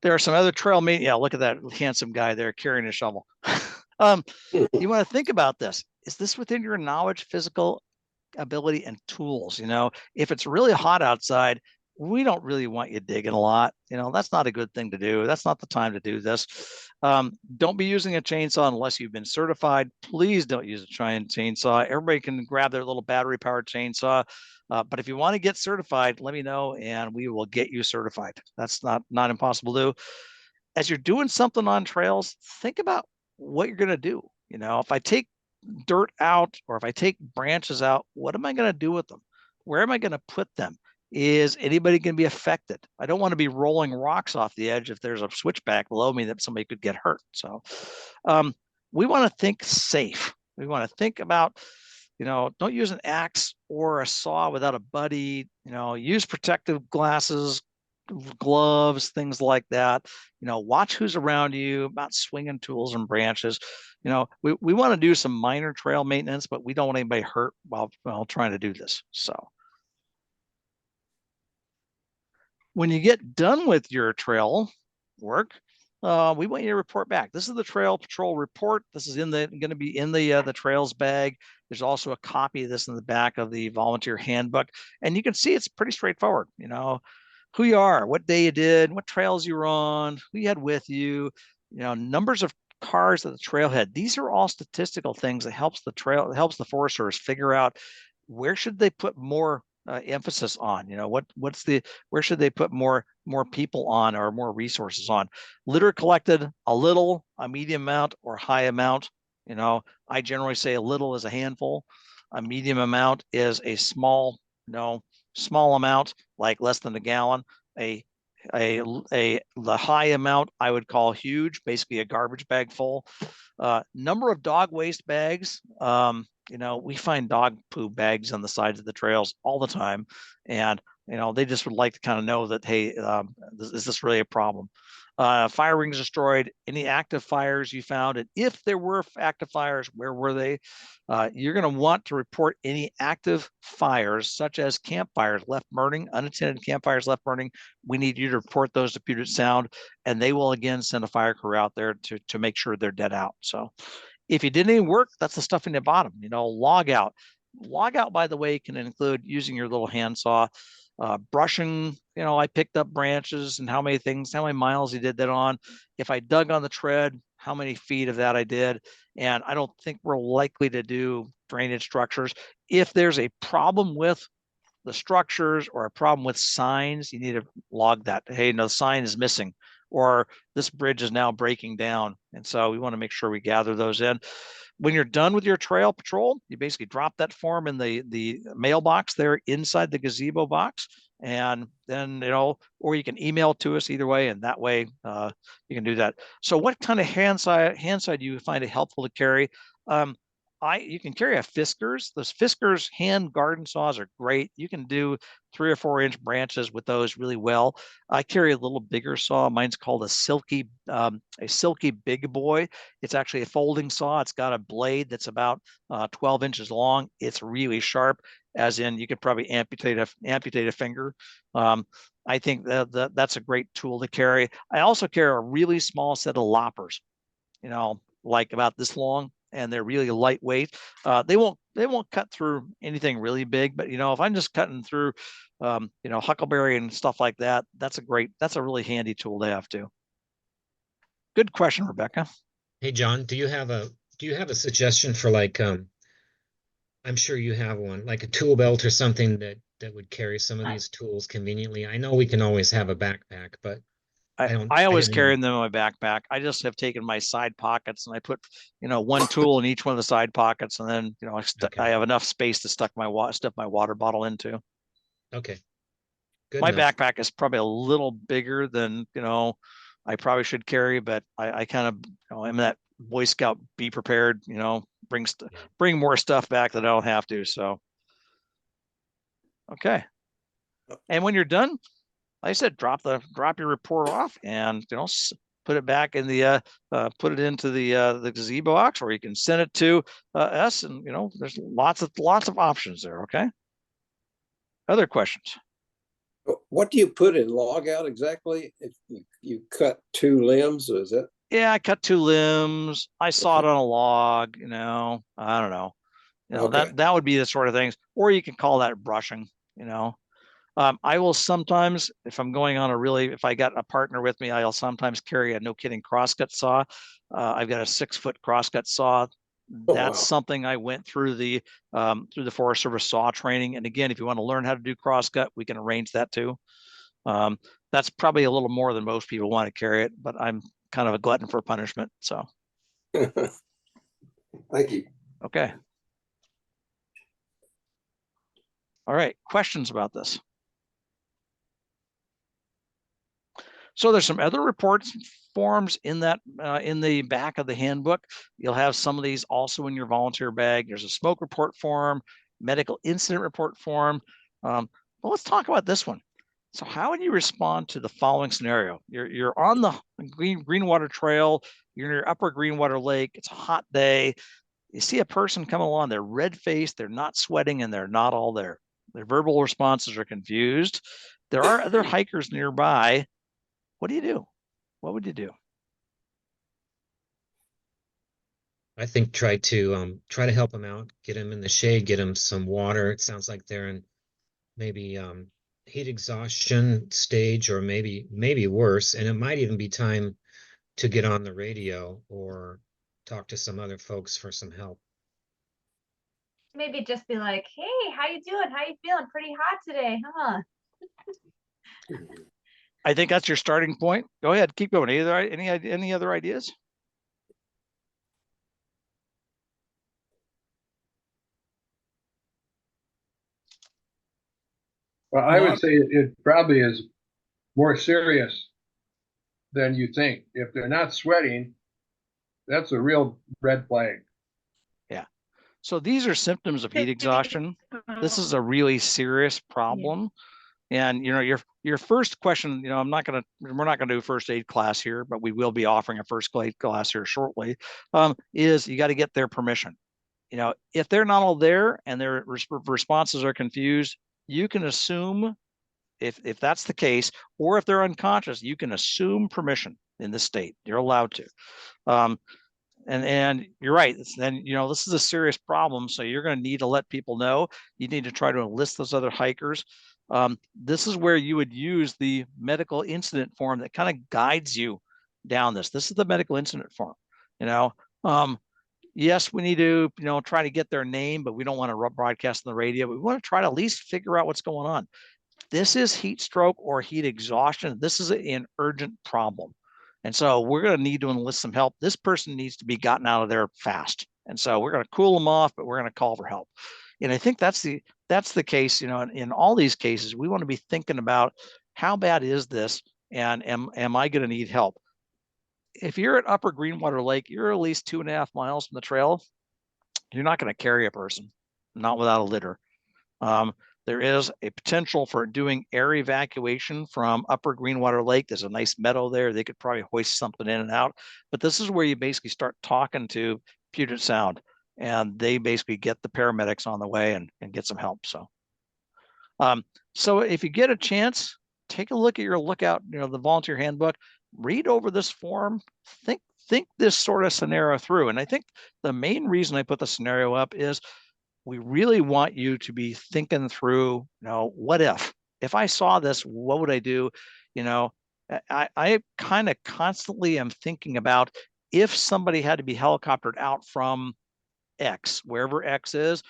There are some other trail maintenance. Yeah, look at that handsome guy there carrying a shovel. You want to think about this. Is this within your knowledge, physical ability, and tools? If it's really hot outside, we don't really want you digging a lot. That's not a good thing to do. That's not the time to do this. Don't be using a chainsaw unless you've been certified. Please don't use a chainsaw. Everybody can grab their little battery-powered chainsaw. But if you want to get certified, let me know and we will get you certified. That's not impossible to do. As you're doing something on trails, think about what you're going to do. If I take dirt out, or if I take branches out, what am I going to do with them? Where am I going to put them? Is anybody going to be affected? I don't want to be rolling rocks off the edge if there's a switchback below me that somebody could get hurt. So we want to think safe. We want to think about, don't use an axe or a saw without a buddy. Use protective glasses, gloves, things like that. Watch who's around you, about swinging tools and branches. We want to do some minor trail maintenance, but we don't want anybody hurt while trying to do this. So when you get done with your trail work, we want you to report back. This is the trail patrol report. This is going to be in the trails bag. There's also a copy of this in the back of the volunteer handbook, and you can see it's pretty straightforward. Who you are, what day you did, what trails you were on, who you had with you, numbers of cars at the trailhead. These are all statistical things that helps the Forest Service figure out where should they put more emphasis on. Where should they put more people on, or more resources on? Litter collected, a little, a medium amount, or high amount. I generally say a little is a handful, a medium amount is a small amount, like less than a gallon. The high amount I would call huge, basically a garbage bag full. Number of dog waste bags. We find dog poo bags on the sides of the trails all the time, and they just would like to kind of know that, hey, is this really a problem? Fire rings destroyed, any active fires you found, and if there were active fires, where were they? You're going to want to report any active fires, such as campfires left burning, unattended campfires left burning. We need you to report those to Puget Sound, and they will again send a fire crew out there to make sure they're dead out. So if you did any work, that's the stuff in the bottom. Log out. Log out, by the way, can include using your little handsaw, brushing. I picked up branches and how many miles you did that on. If I dug on the tread, how many feet of that I did. And I don't think we're likely to do drainage structures. If there's a problem with the structures or a problem with signs, you need to log that. Hey, no, the sign is missing, or this bridge is now breaking down. And so we want to make sure we gather those in. When you're done with your trail patrol, you basically drop that form in the mailbox there inside the gazebo box. And then, or you can email it to us either way. And that way you can do that. So what kind of hand side do you find it helpful to carry? you can carry a Fiskars. Those Fiskars hand garden saws are great. You can do 3 or 4 inch branches with those really well. I carry a little bigger saw. Mine's called a silky big boy. It's actually a folding saw. It's got a blade that's about 12 inches long. It's really sharp, as in you could probably amputate a finger. I think that's a great tool to carry. I also carry a really small set of loppers, like about this long, and they're really lightweight. They won't cut through anything really big, but if I'm just cutting through, huckleberry and stuff like that, that's a really handy tool to have too. Good question, Rebecca. Hey, John, do you have a suggestion for I'm sure you have one, like a tool belt or something that would carry some of these tools conveniently? I know we can always have a backpack, but I always didn't carry know. them in my backpack. I just have taken my side pockets and I put, one tool in each one of the side pockets, and then, Okay. I have enough space to stuff my water bottle into. Okay. Good My enough. backpack is probably a little bigger than, I probably should carry, but I kind of, I'm that Boy Scout, be prepared, bring more stuff back that I don't have to. So, okay. And when you're done, like I said, drop your report off, and put it back in the put it into the gazebo box, or you can send it to us, and there's lots of options there. Okay. Other questions? What do you put in log out exactly? If you cut 2 limbs, or is that? Yeah, I cut 2 limbs. I sawed on a log. I don't know. Okay. That would be the sort of things, or you can call that brushing. I will sometimes, if I'm going on if I got a partner with me, I'll sometimes carry a no kidding crosscut saw. I've got a 6-foot crosscut saw. Oh, That's wow. something I went through the Forest Service saw training. And again, if you want to learn how to do crosscut, we can arrange that too. That's probably a little more than most people want to carry it, but I'm kind of a glutton for punishment. So, Thank you. okay. All right. Questions about this? So there's some other reports forms in the back of the handbook. You'll have some of these also in your volunteer bag. There's a smoke report form, medical incident report form. Well, let's talk about this one. So how would you respond to the following scenario? You're on the Greenwater Trail. You're near Upper Greenwater Lake. It's a hot day. You see a person coming along. They're red-faced. They're not sweating, and they're not all there. Their verbal responses are confused. There are other hikers nearby. What do you do? What would you do? I think try to help them out, get them in the shade, get them some water. It sounds like they're in maybe heat exhaustion stage, or maybe worse. And it might even be time to get on the radio or talk to some other folks for some help. Maybe just be like, hey, how you doing? How you feeling? Pretty hot today, huh? I think that's your starting point. Go ahead, keep going. Any other ideas? Well, I would say it probably is more serious than you think. If they're not sweating, that's a real red flag. Yeah. So these are symptoms of heat exhaustion. This is a really serious problem. And your first question, we're not gonna do first aid class here, but we will be offering a first aid class here shortly. Is you got to get their permission. If they're not all there and their responses are confused, you can assume, if that's the case, or if they're unconscious, you can assume permission in this state. You're allowed to. And you're right. Then this is a serious problem, so you're going to need to let people know. You need to try to enlist those other hikers. This is where you would use the medical incident form that kind of guides you down this. This is the medical incident form. Yes, we need to try to get their name, but we don't want to broadcast on the radio. We want to try to at least figure out what's going on. This is heat stroke or heat exhaustion. This is an urgent problem. And so we're going to need to enlist some help. This person needs to be gotten out of there fast. And so we're going to cool them off, but we're going to call for help. And I think that's the case, in all these cases, we want to be thinking about how bad is this, and am I going to need help? If you're at Upper Greenwater Lake, you're at least 2.5 miles from the trail. You're not going to carry a person, not without a litter. There is a potential for doing air evacuation from Upper Greenwater Lake. There's a nice meadow there. They could probably hoist something in and out. But this is where you basically start talking to Puget Sound, and they basically get the paramedics on the way and get some help. So if you get a chance, take a look at your lookout, the volunteer handbook, read over this form, think this sort of scenario through. And I think the main reason I put the scenario up is we really want you to be thinking through, what if I saw this, what would I do? I kind of constantly am thinking about if somebody had to be helicoptered out from X, wherever X is,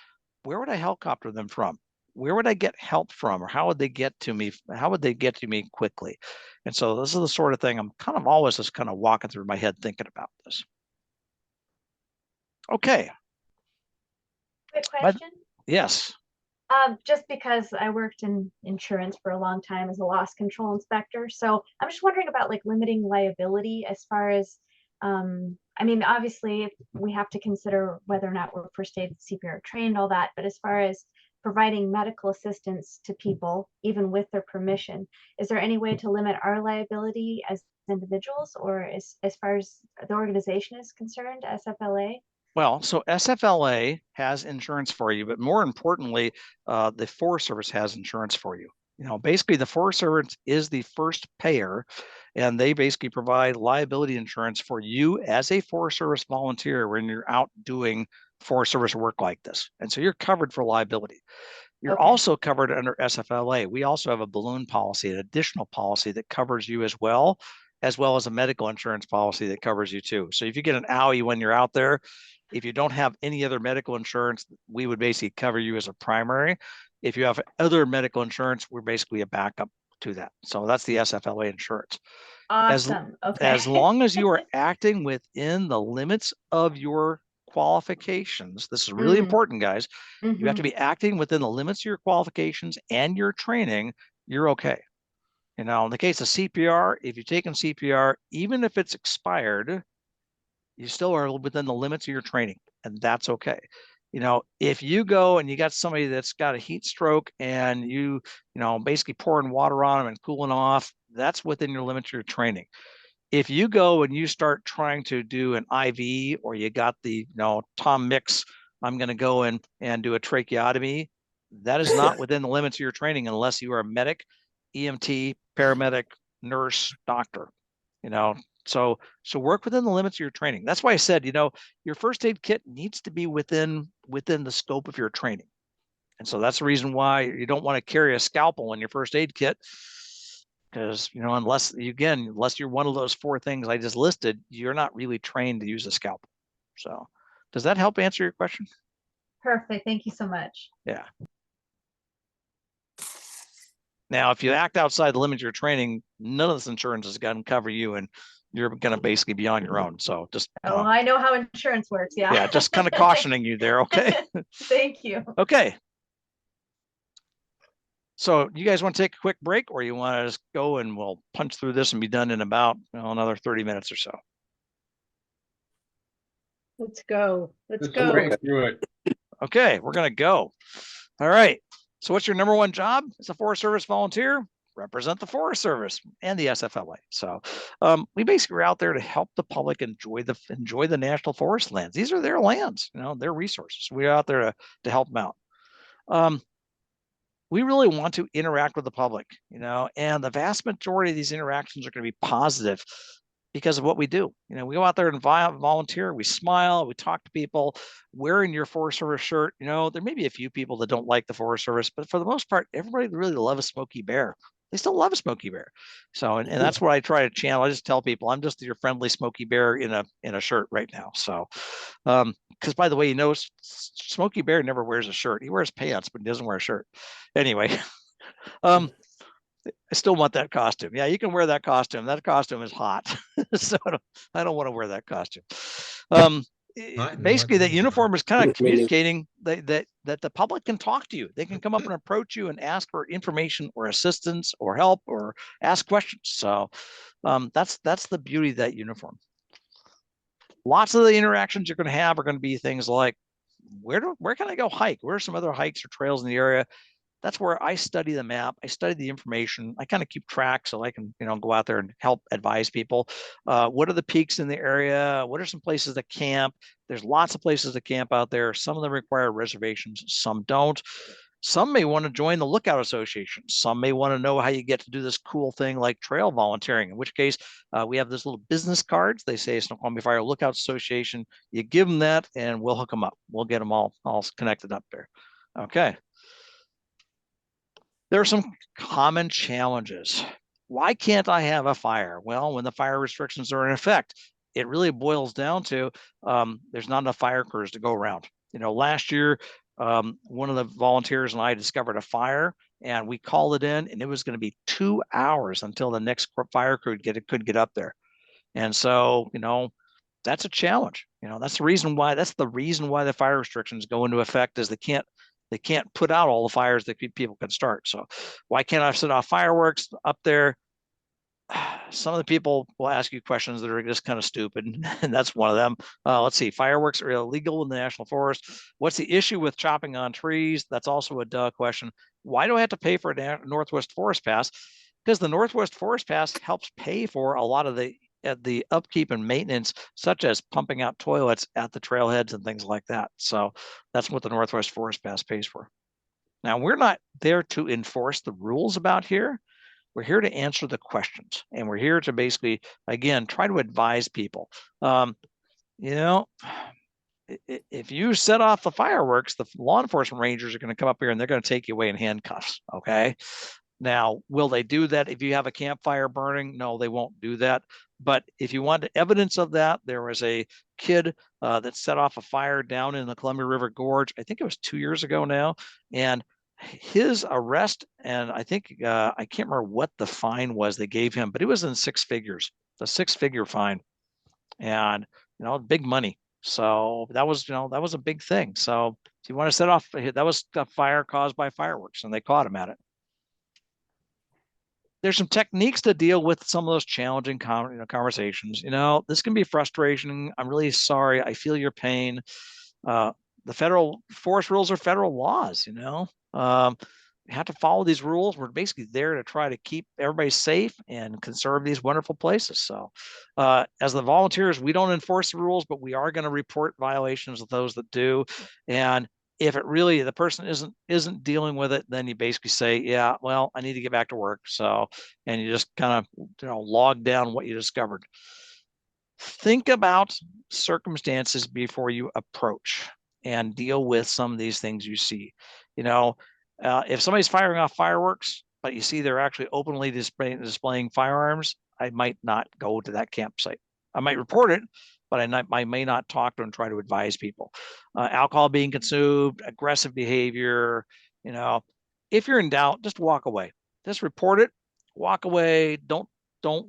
where would I helicopter them from? Where would I get help from? Or how would they get to me? How would they get to me quickly? And so this is the sort of thing I'm kind of always just kind of walking through my head thinking about this. Okay. Quick question. Yes. Just because I worked in insurance for a long time as a loss control inspector. So I'm just wondering about like limiting liability as far as, I mean, obviously we have to consider whether or not we're first aid CPR trained, all that, but as far as providing medical assistance to people, even with their permission, is there any way to limit our liability as individuals or as far as the organization is concerned, SFLA? Well, so SFLA has insurance for you, but more importantly, the Forest Service has insurance for you. Basically the Forest Service is the first payer, and they basically provide liability insurance for you as a Forest Service volunteer when you're out doing Forest Service work like this. And so you're covered for liability. You're also covered under SFLA. We also have a balloon policy, an additional policy that covers you as well as a medical insurance policy that covers you too. So if you get an owie when you're out there, if you don't have any other medical insurance, we would basically cover you as a primary. If you have other medical insurance, we're basically a backup to that. So that's the SFLA insurance. Awesome. As long as you are acting within the limits of your qualifications, this is really important, guys. You have to be acting within the limits of your qualifications and your training, you're okay. In the case of CPR, if you've taken CPR, even if it's expired, you still are within the limits of your training, and that's okay. If you go and you got somebody that's got a heat stroke and you basically pouring water on them and cooling off, that's within your limits of your training. If you go and you start trying to do an IV, or you got the, Tom Mix, I'm going to go in and do a tracheotomy, that is not within the limits of your training unless you are a medic, EMT, paramedic, nurse, doctor. So work within the limits of your training. That's why I said, your first aid kit needs to be within the scope of your training. And so that's the reason why you don't want to carry a scalpel in your first aid kit, because, unless you're one of those 4 things I just listed, you're not really trained to use a scalpel. So does that help answer your question? Perfect. Thank you so much. Yeah. Now, if you act outside the limits of your training, none of this insurance is going to cover you, and you're going to basically be on your own. So just. I know how insurance works. Yeah. Yeah. Just kind of cautioning you there. Okay. Thank you. Okay. So you guys want to take a quick break, or you want to just go and we'll punch through this and be done in about another 30 minutes or so? Let's go. Let's Let's go. break through it. Okay, we're going to go. All right. So what's your number one job as a Forest Service volunteer? Represent the Forest Service and the SFLA. So we basically are out there to help the public enjoy the national forest lands. These are their lands, their resources. We're out there to help them out. We really want to interact with the public, and the vast majority of these interactions are going to be positive because of what we do. We go out there and volunteer, we smile, we talk to people, wearing your Forest Service shirt. There may be a few people that don't like the Forest Service, but for the most part, everybody really loves a Smoky Bear. They still love a Smoky Bear. So, and that's what I try to channel. I just tell people, I'm just your friendly Smoky Bear in a shirt right now. So, because by the way, Smoky Bear never wears a shirt. He wears pants, but he doesn't wear a shirt. Anyway, I still want that costume. Yeah, you can wear that costume. That costume is hot. So I don't want to wear that costume. Basically, that uniform is kind of communicating that the public can talk to you. They can come up and approach you and ask for information or assistance or help or ask questions. So that's the beauty of that uniform. Lots of the interactions you're going to have are going to be things like, where can I go hike? Where are some other hikes or trails in the area? That's where I study the map. I study the information. I kind of keep track so I can, go out there and help advise people. What are the peaks in the area? What are some places to camp? There's lots of places to camp out there. Some of them require reservations, some don't. Some may want to join the Lookout Association. Some may want to know how you get to do this cool thing like trail volunteering, in which case we have this little business cards. They say Snoqualmie Fire Lookout Association. You give them that and we'll hook them up. We'll get them all connected up there. Okay. There are some common challenges. Why can't I have a fire? Well, when the fire restrictions are in effect, it really boils down to there's not enough fire crews to go around. Last year, one of the volunteers and I discovered a fire and we called it in, and it was going to be 2 hours until the next fire crew could get up there. And so, that's a challenge. That's the reason why the fire restrictions go into effect, is they can't put out all the fires that people can start. So why can't I set off fireworks up there? Some of the people will ask you questions that are just kind of stupid, and that's one of them. Let's see, fireworks are illegal in the National Forest. What's the issue with chopping on trees? That's also a duh question. Why do I have to pay for a Northwest Forest Pass? Because the Northwest Forest Pass helps pay for a lot of the upkeep and maintenance, such as pumping out toilets at the trailheads and things like that. So that's what the Northwest Forest Pass pays for. Now, we're not there to enforce the rules about here. We're here to answer the questions, and we're here to basically, again, try to advise people. If you set off the fireworks, the law enforcement rangers are going to come up here and they're going to take you away in handcuffs. Okay. Now, will they do that if you have a campfire burning? No, they won't do that. But if you want evidence of that, there was a kid that set off a fire down in the Columbia River Gorge. I think it was 2 years ago now. And his arrest, and I think, I can't remember what the fine was they gave him, but it was in six figures, a six-figure fine. And, big money. So that was a big thing. So if you want to set off, that was a fire caused by fireworks, and they caught him at it. There's some techniques to deal with some of those challenging conversations. This can be frustrating. I'm really sorry. I feel your pain. The federal forest rules are federal laws. You have to follow these rules. We're basically there to try to keep everybody safe and conserve these wonderful places. So as the volunteers, we don't enforce the rules, but we are going to report violations of those that do. And if it really, the person isn't dealing with it, then you basically say, yeah, well, I need to get back to work. So, and you just kind of, log down what you discovered. Think about circumstances before you approach and deal with some of these things you see. If somebody's firing off fireworks, but you see they're actually openly displaying firearms, I might not go to that campsite. I might report it, but I may not talk to and try to advise people. Alcohol being consumed, aggressive behavior, if you're in doubt, just walk away. Just report it, walk away. Don't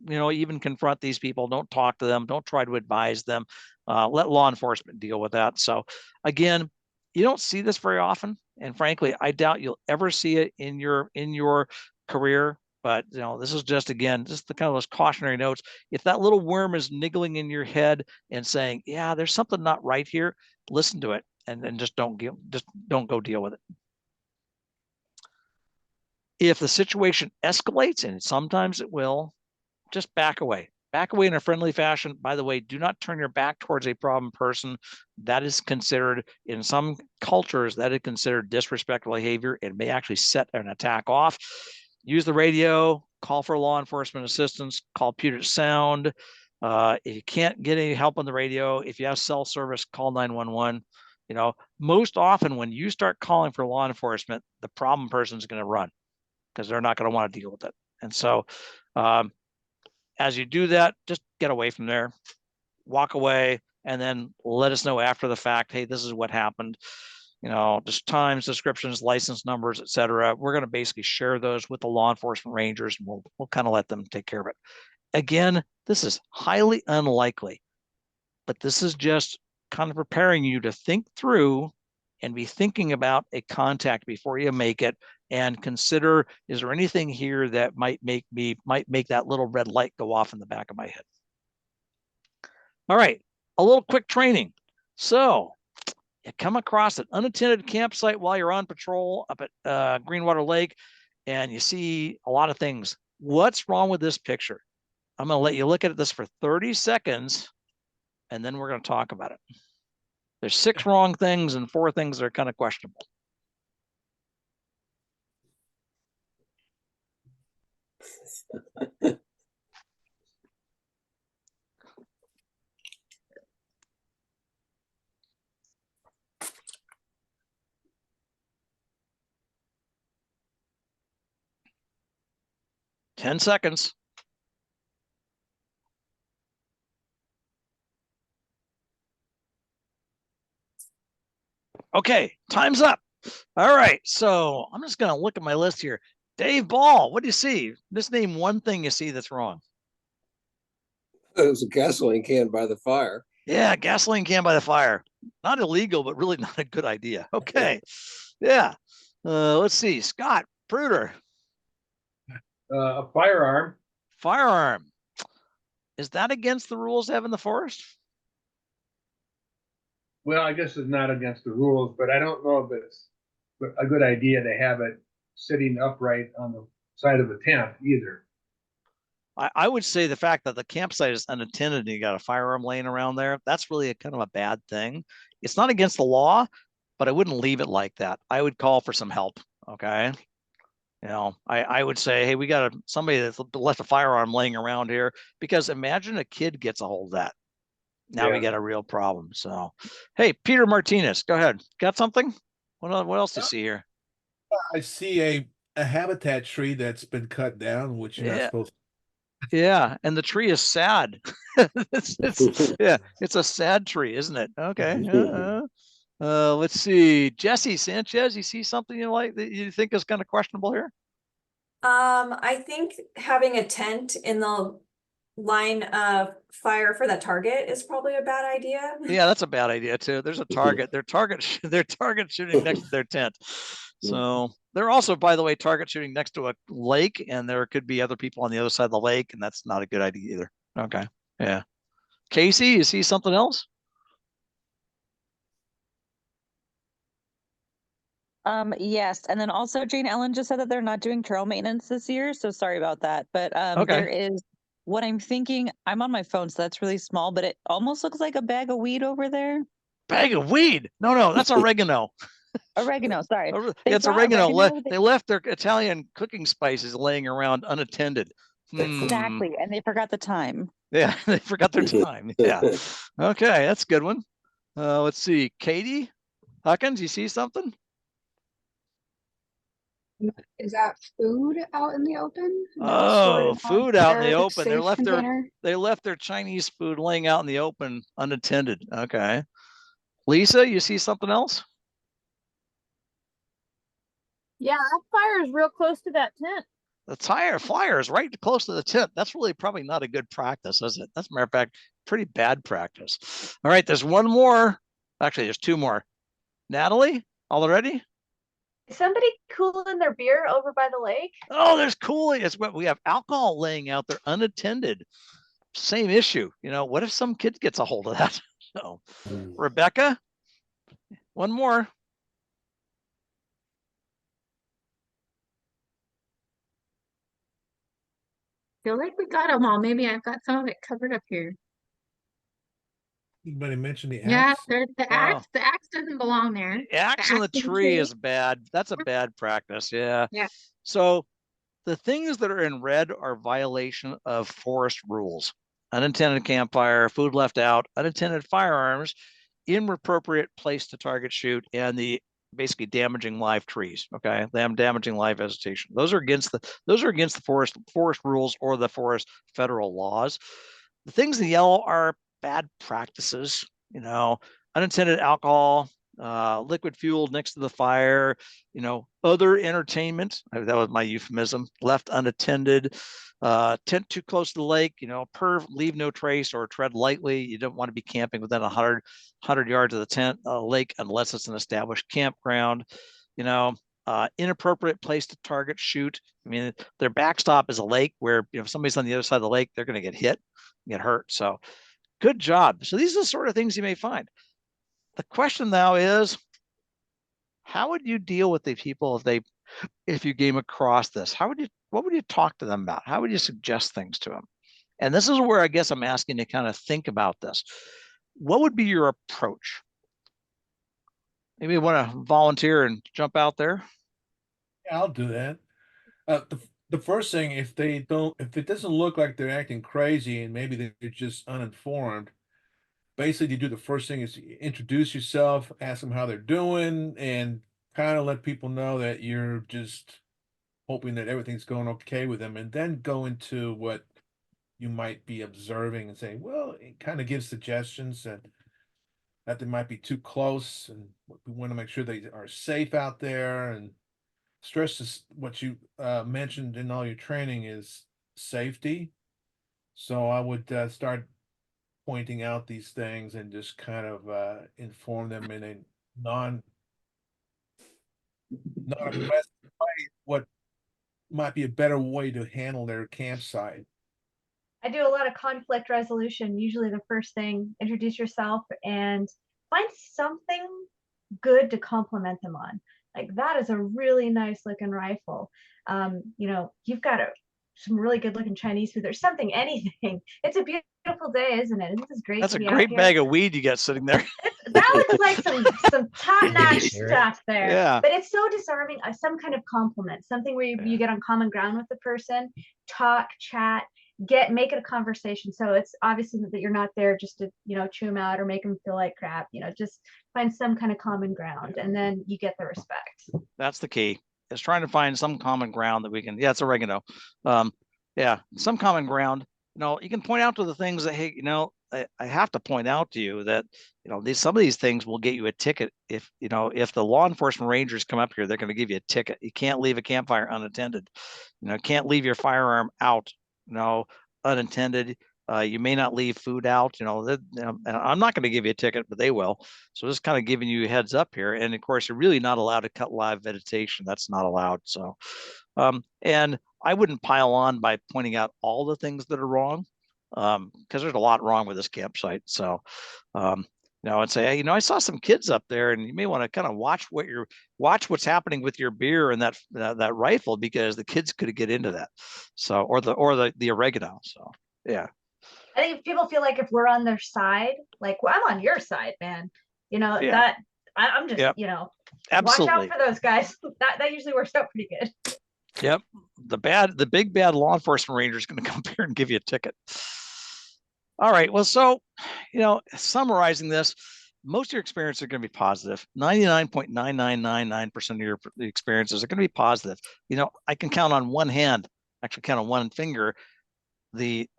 even confront these people. Don't talk to them. Don't try to advise them. Let law enforcement deal with that. So again, you don't see this very often. And frankly, I doubt you'll ever see it in your career. But this is just, again, just the kind of those cautionary notes. If that little worm is niggling in your head and saying, yeah, there's something not right here, listen to it and just don't go deal with it. If the situation escalates, and sometimes it will, just back away. Back away in a friendly fashion. By the way, do not turn your back towards a problem person. That is considered, in some cultures, that is considered disrespectful behavior. It may actually set an attack off. Use the radio, call for law enforcement assistance, call Puget Sound. If you can't get any help on the radio, if you have cell service, call 911. Most often when you start calling for law enforcement, the problem person is going to run because they're not going to want to deal with it. And so as you do that, just get away from there, walk away, and then let us know after the fact, hey, this is what happened. Just times, descriptions, license numbers, etc. We're going to basically share those with the law enforcement rangers, and we'll kind of let them take care of it. Again, this is highly unlikely, but this is just kind of preparing you to think through and be thinking about a contact before you make it, and consider, is there anything here that might make that little red light go off in the back of my head? All right, a little quick training. So you come across an unattended campsite while you're on patrol up at Greenwater Lake, and you see a lot of things. What's wrong with this picture? I'm going to let you look at this for 30 seconds, and then we're going to talk about it. There's 6 wrong things and 4 things that are kind of questionable. Ten seconds. Okay, time's up. All right, so I'm just going to look at my list here. Dave Ball, what do you see? Just name one thing you see that's wrong. It was a gasoline can by the fire. Yeah, gasoline can by the fire. Not illegal, but really not a good idea. Okay, yeah. Let's see, Scott Pruder. A firearm. Firearm. Is that against the rules to have in the forest? Well, I guess it's not against the rules, but I don't know if it's a good idea to have it sitting upright on the side of a tent either. I would say the fact that the campsite is unattended and you got a firearm laying around there, that's really a kind of a bad thing. It's not against the law, but I wouldn't leave it like that. I would call for some help. Okay. You know, I would say, hey, we got somebody that's left a firearm laying around here, because imagine a kid gets a hold of that. Now we got a real problem. So, hey, Peter Martinez, go ahead. Got something? What else do you see here? I see a habitat tree that's been cut down, which you're not supposed to. Yeah, and the tree is sad. It's a sad tree, isn't it? Okay. Let's see, Jesse Sanchez. You see something you like that you think is kind of questionable here? I think having a tent in the line of fire for that target is probably a bad idea. Yeah, that's a bad idea too. There's a target. They're target shooting next to their tent. So they're also, by the way, target shooting next to a lake, and there could be other people on the other side of the lake, and that's not a good idea either. Okay. Yeah. Casey, you see something else? Yes, and then also Jane Ellen just said that they're not doing trail maintenance this year, so sorry about that. But Okay. there is what I'm thinking. I'm on my phone, so that's really small, but it almost looks like a bag of weed over there. Bag of weed? No, that's oregano. Oregano, sorry. It's oregano. They left their Italian cooking spices laying around unattended. Exactly, and they forgot the time. Yeah, they forgot their time. Yeah. Okay, that's a good one. Let's see, Katie Huckins, you see something? Is that food out in the open? Oh, food out in the open. Container? They left their Chinese food laying out in the open unattended. Okay. Lisa, you see something else? Yeah, that fire is real close to that tent. The fire is right close to the tent. That's really probably not a good practice, is it? That's a matter of fact, pretty bad practice. All right, there's one more. Actually, there's 2 more. Natalie, all ready? Is somebody cooling their beer over by the lake? Oh, there's cooling. It's what we have, alcohol laying out there unattended. Same issue. You know, what if some kid gets a hold of that? So, Rebecca, one more. Feel like we got them all. Maybe I've got some of it covered up here. Anybody mentioned the axe? Yeah, there's the axe. The axe doesn't belong there. The axe on the tree is bad. That's a bad practice. Yeah. Yeah. So the things that are in red are violation of forest rules. Unattended campfire, food left out, unattended firearms, inappropriate place to target shoot, and the basically damaging live trees. Okay, them damaging live vegetation. Those are against the forest rules or the forest federal laws. The things in yellow are bad practices. You know, unattended alcohol, liquid fuel next to the fire, you know, other entertainment. That was my euphemism. Left unattended, tent too close to the lake, you know, leave no trace or tread lightly. You don't want to be camping within 100 yards of the tent, lake, unless it's an established campground. You know, inappropriate place to target shoot. I mean, their backstop is a lake where, you know, if somebody's on the other side of the lake, they're going to get hurt. So good job. So these are the sort of things you may find. the question now is, how would you deal with the people if you came across this? What would you talk to them about? How would you suggest things to them? And this is where I guess I'm asking you to kind of think about this. What would be your approach? Maybe you want to volunteer and jump out there? Yeah, I'll do that. The first thing, if it doesn't look like they're acting crazy and maybe they're just uninformed, basically you do the first thing is introduce yourself, ask them how they're doing, and kind of let people know that you're just hoping that everything's going okay with them, and then go into what you might be observing and say, well, it kind of gives suggestions that they might be too close, and we want to make sure they are safe out there, and stress is what you mentioned in all your training is safety. So I would start pointing out these things and just kind of inform them in a non-aggressive way what might be a better way to handle their campsite. I do a lot of conflict resolution. Usually the first thing, introduce yourself and find something good to compliment them on. Like, that is a really nice looking rifle. You've got some really good looking Chinese food. There's something, anything. It's a beautiful day, isn't it? This is great. That's to a be great out here. bag of weed you got sitting there. That looks like some top-notch Sure. stuff there. Yeah. But it's so disarming. Some kind of compliment, something where you get on common ground with the person, talk, chat, make it a conversation. So it's obviously that you're not there just to, chew them out or make them feel like crap. Just find some kind of common ground, and then you get the respect. That's the key. Is trying to find some common ground that we can. Yeah, it's oregano. Some common ground. You can point out to the things that, hey, I have to point out to you that some of these things will get you a ticket. If the law enforcement rangers come up here, they're going to give you a ticket. You can't leave a campfire unattended. Can't leave your firearm out unattended. You may not leave food out, and I'm not going to give you a ticket, but they will. So just kind of giving you a heads up here. And of course, you're really not allowed to cut live vegetation. That's not allowed. So, and I wouldn't pile on by pointing out all the things that are wrong, because there's a lot wrong with this campsite. So, I'd say, hey, I saw some kids up there, and you may want to kind of watch what's happening with your beer and that rifle, because the kids could get into that. So, or the oregano. So, yeah. I think if people feel like if we're on their side, like, well, I'm on your side, man. That I'm just, Absolutely. watch out for those guys. That usually works out pretty good. Yep. The big bad law enforcement ranger is going to come here and give you a ticket. All right. Well, so, summarizing this, most of your experiences are going to be positive. 99.9999% of your experiences are going to be positive. I can count on one hand, actually count on one finger, the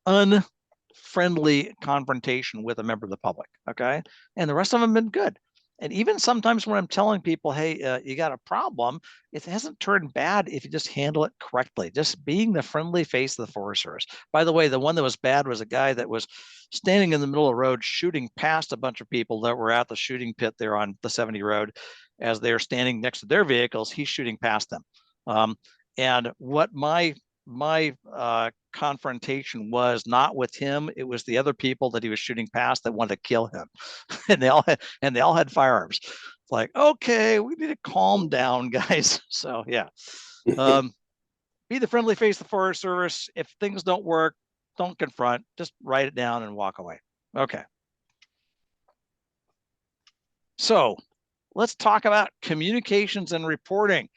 unfriendly confrontation with a member of the public. Okay. And the rest of them have been good. And even sometimes when I'm telling people, hey, you got a problem, it hasn't turned bad if you just handle it correctly. Just being the friendly face of the Forest Service. By the way, the one that was bad was a guy that was standing in the middle of the road, shooting past a bunch of people that were at the shooting pit there on the 70 road. As they're standing next to their vehicles, he's shooting past them. And what my confrontation was not with him, it was the other people that he was shooting past that wanted to kill him. and they all had firearms. It's like, okay, we need to calm down, guys. So yeah. Be the friendly face of the Forest Service. If things don't work, don't confront, just write it down and walk away. Okay. So let's talk about communications and reporting.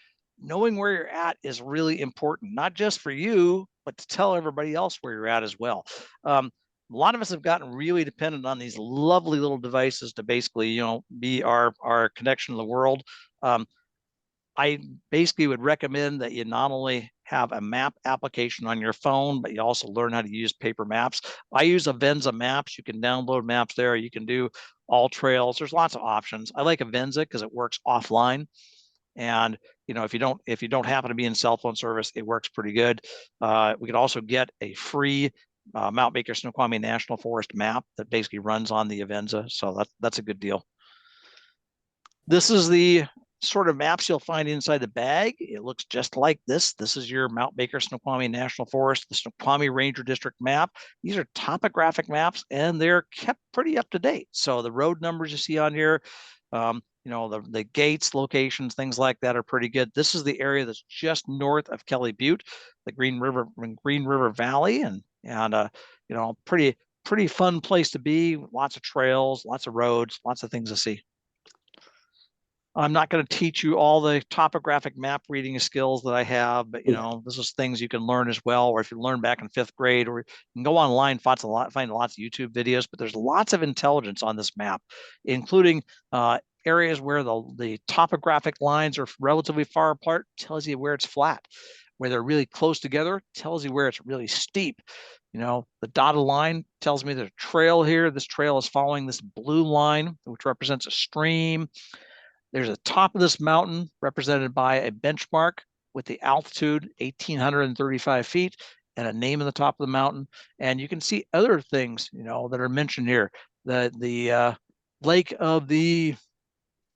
Knowing where you're at is really important, not just for you, but to tell everybody else where you're at as well. A lot of us have gotten really dependent on these lovely little devices to basically, be our connection to the world. I basically would recommend that you not only have a map application on your phone, but you also learn how to use paper maps. I use Avenza Maps. You can download maps there. You can do all trails. There's lots of options. I like Avenza because it works offline. And if you don't happen to be in cell phone service, it works pretty good. We could also get a free Mount Baker Snoqualmie National Forest map that basically runs on the Avenza. So that's a good deal. This is the sort of maps you'll find inside the bag. It looks just like this. This is your Mount Baker Snoqualmie National Forest, the Snoqualmie Ranger District map. These are topographic maps, and they're kept pretty up to date. So the road numbers you see on here, the gates, locations, things like that are pretty good. This is the area that's just north of Kelly Butte, the Green River Valley, and pretty fun place to be. Lots of trails, lots of roads, lots of things to see. I'm not going to teach you all the topographic map reading skills that I have, but this is things you can learn as well. Or if you learn back in 5th grade, or you can go online, find lots of YouTube videos, but there's lots of intelligence on this map, including areas where the topographic lines are relatively far apart, tells you where it's flat. Where they're really close together, tells you where it's really steep. The dotted line tells me there's a trail here. This trail is following this blue line, which represents a stream. There's a top of this mountain represented by a benchmark with the altitude 1,835 feet and a name on the top of the mountain. And you can see other things, that are mentioned here. The lake of the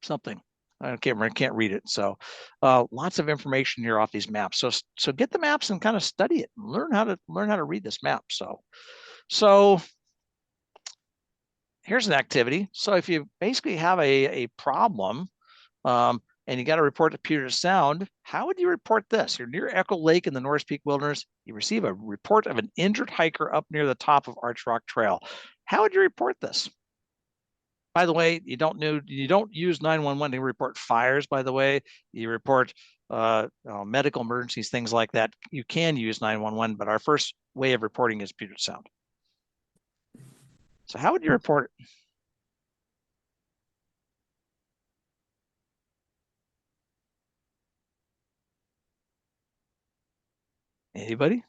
something. I can't read it. So lots of information here off these maps. So get the maps and kind of study it and learn how to read this map. So here's an activity. So if you basically have a problem, and you got to report to Puget Sound, how would you report this? You're near Echo Lake in the North Peak Wilderness. You receive a report of an injured hiker up near the top of Arch Rock Trail. How would you report this? By the way, you don't use 911 to report fires. By the way, you report medical emergencies, things like that. You can use 911, but our first way of reporting is Puget Sound. So how would you report it? Anybody?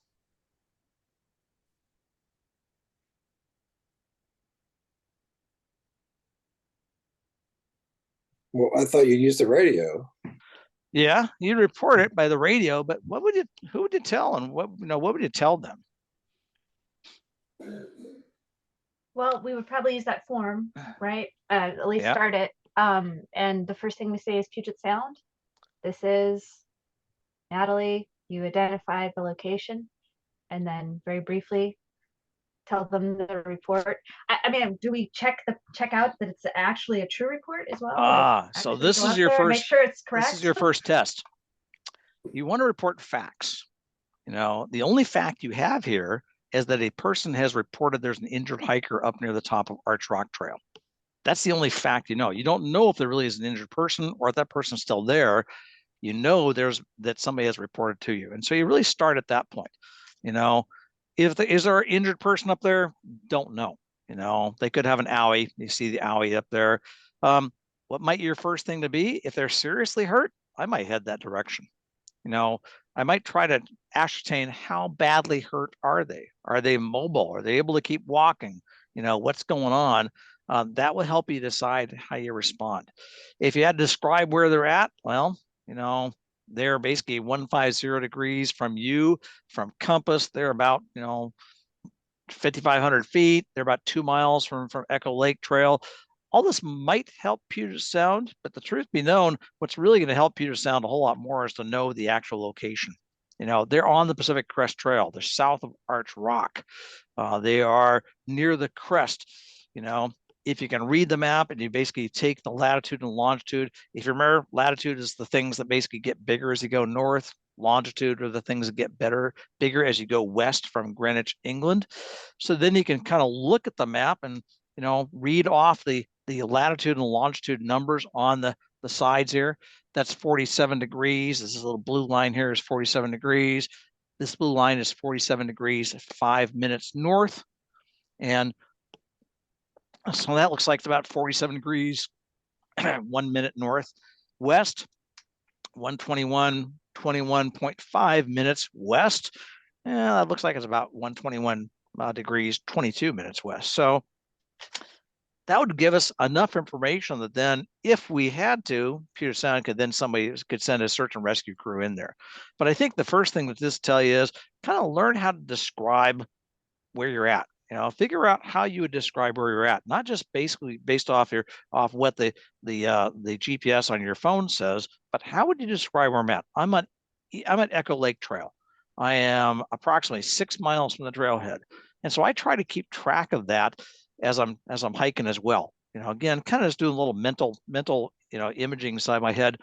Well, I thought you'd use the radio. Yeah, you'd report it by the radio, but who would you tell, and what would you tell them? Well, we would probably use that form, right? At least start it. And the first thing we say is Puget Sound. This is Natalie. You identify the location, and then very briefly tell them the report. I mean, do we check out that it's actually a true report as well? So this is your first. Make sure it's correct. This is your first test. You want to report facts. The only fact you have here is that a person has reported there's an injured hiker up near the top of Arch Rock Trail. That's the only fact you know. You don't know if there really is an injured person or if that person's still there. That somebody has reported to you. And so you really start at that point. Is there an injured person up there? Don't know. They could have an owie. You see the owie up there. What might your first thing to be? If they're seriously hurt, I might head that direction. I might try to ascertain how badly hurt are they? Are they mobile? Are they able to keep walking? What's going on? That will help you decide how you respond. If you had to describe where they're at, well, they're basically 150 degrees from you, from compass. They're about, 5,500 feet. They're about 2 miles from Echo Lake Trail. All this might help Puget Sound, but the truth be known, what's really going to help Puget Sound a whole lot more is to know the actual location. They're on the Pacific Crest Trail. They're south of Arch Rock. They are near the crest. If you can read the map and you basically take the latitude and longitude, if you remember, latitude is the things that basically get bigger as you go north. Longitude are the things that get bigger as you go west from Greenwich, England. So then you can kind of look at the map and, read off the latitude and longitude numbers on the sides here. That's 47 degrees. This little blue line here is 47 degrees. This blue line is 47 degrees, 5 minutes north. And so that looks like it's about 47 degrees, 1 minute north. West, 21.5 minutes west. That looks like it's about 121 degrees, 22 minutes west. So that would give us enough information that then, if we had to, Puget Sound somebody could send a search and rescue crew in there. But I think the first thing that this tell you is kind of learn how to describe where you're at. figure out how you would describe where you're at, not just basically based off what the GPS on your phone says, but how would you describe where I'm at? I'm at Echo Lake Trail. I am approximately 6 miles from the trailhead. And so I try to keep track of that as I'm hiking as well. Again, kind of just doing a little mental, imaging inside my head.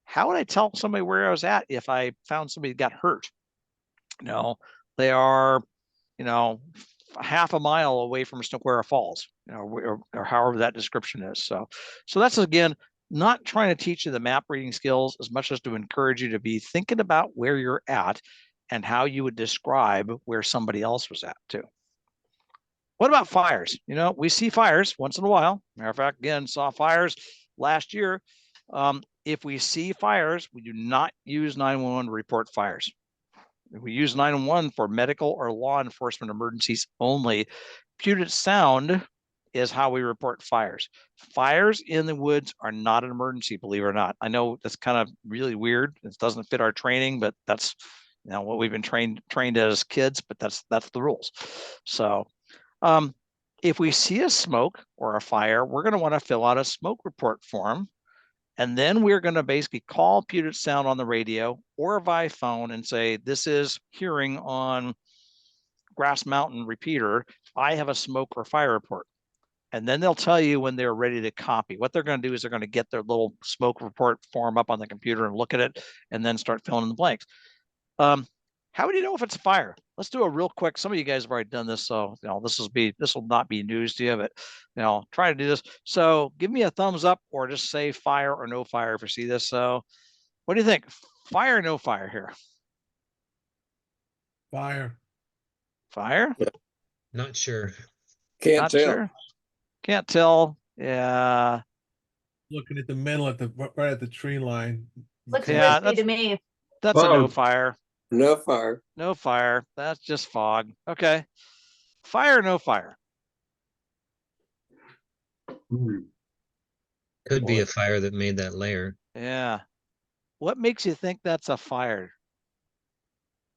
How would I tell somebody where I was at if I found somebody got hurt? They are, half a mile away from Snoqualmie Falls, or however that description is. So that's, again, not trying to teach you the map reading skills as much as to encourage you to be thinking about where you're at and how you would describe where somebody else was at too. What about fires? We see fires once in a while. Matter of fact, again, saw fires last year. If we see fires, we do not use 911 to report fires. We use 911 for medical or law enforcement emergencies only. Puget Sound is how we report fires. Fires in the woods are not an emergency, believe it or not. I know that's kind of really weird. It doesn't fit our training, but that's what we've been trained as kids, but that's the rules. So if we see a smoke or a fire, we're going to want to fill out a smoke report form. And then we're going to basically call Puget Sound on the radio or by phone and say, this is hearing on Grass Mountain repeater. I have a smoke or fire report. And then they'll tell you when they're ready to copy. What they're going to do is they're going to get their little smoke report form up on the computer and look at it and then start filling in the blanks. How would you know if it's a fire? Let's do a real quick. Some of you guys have already done this, so this will not be news to you, but try to do this. So give me a thumbs up or just say fire or no fire if you see this. So what do you think? Fire or no fire here? Fire. Fire? Not sure. Can't Not tell. sure. Can't tell. Yeah. Looking at the middle right at the tree line. Looks Yeah, wispy to me. That's a no fire. No fire. No fire. That's just fog. Okay. Fire or no fire? Could be a fire that made that layer. Yeah. What makes you think that's a fire?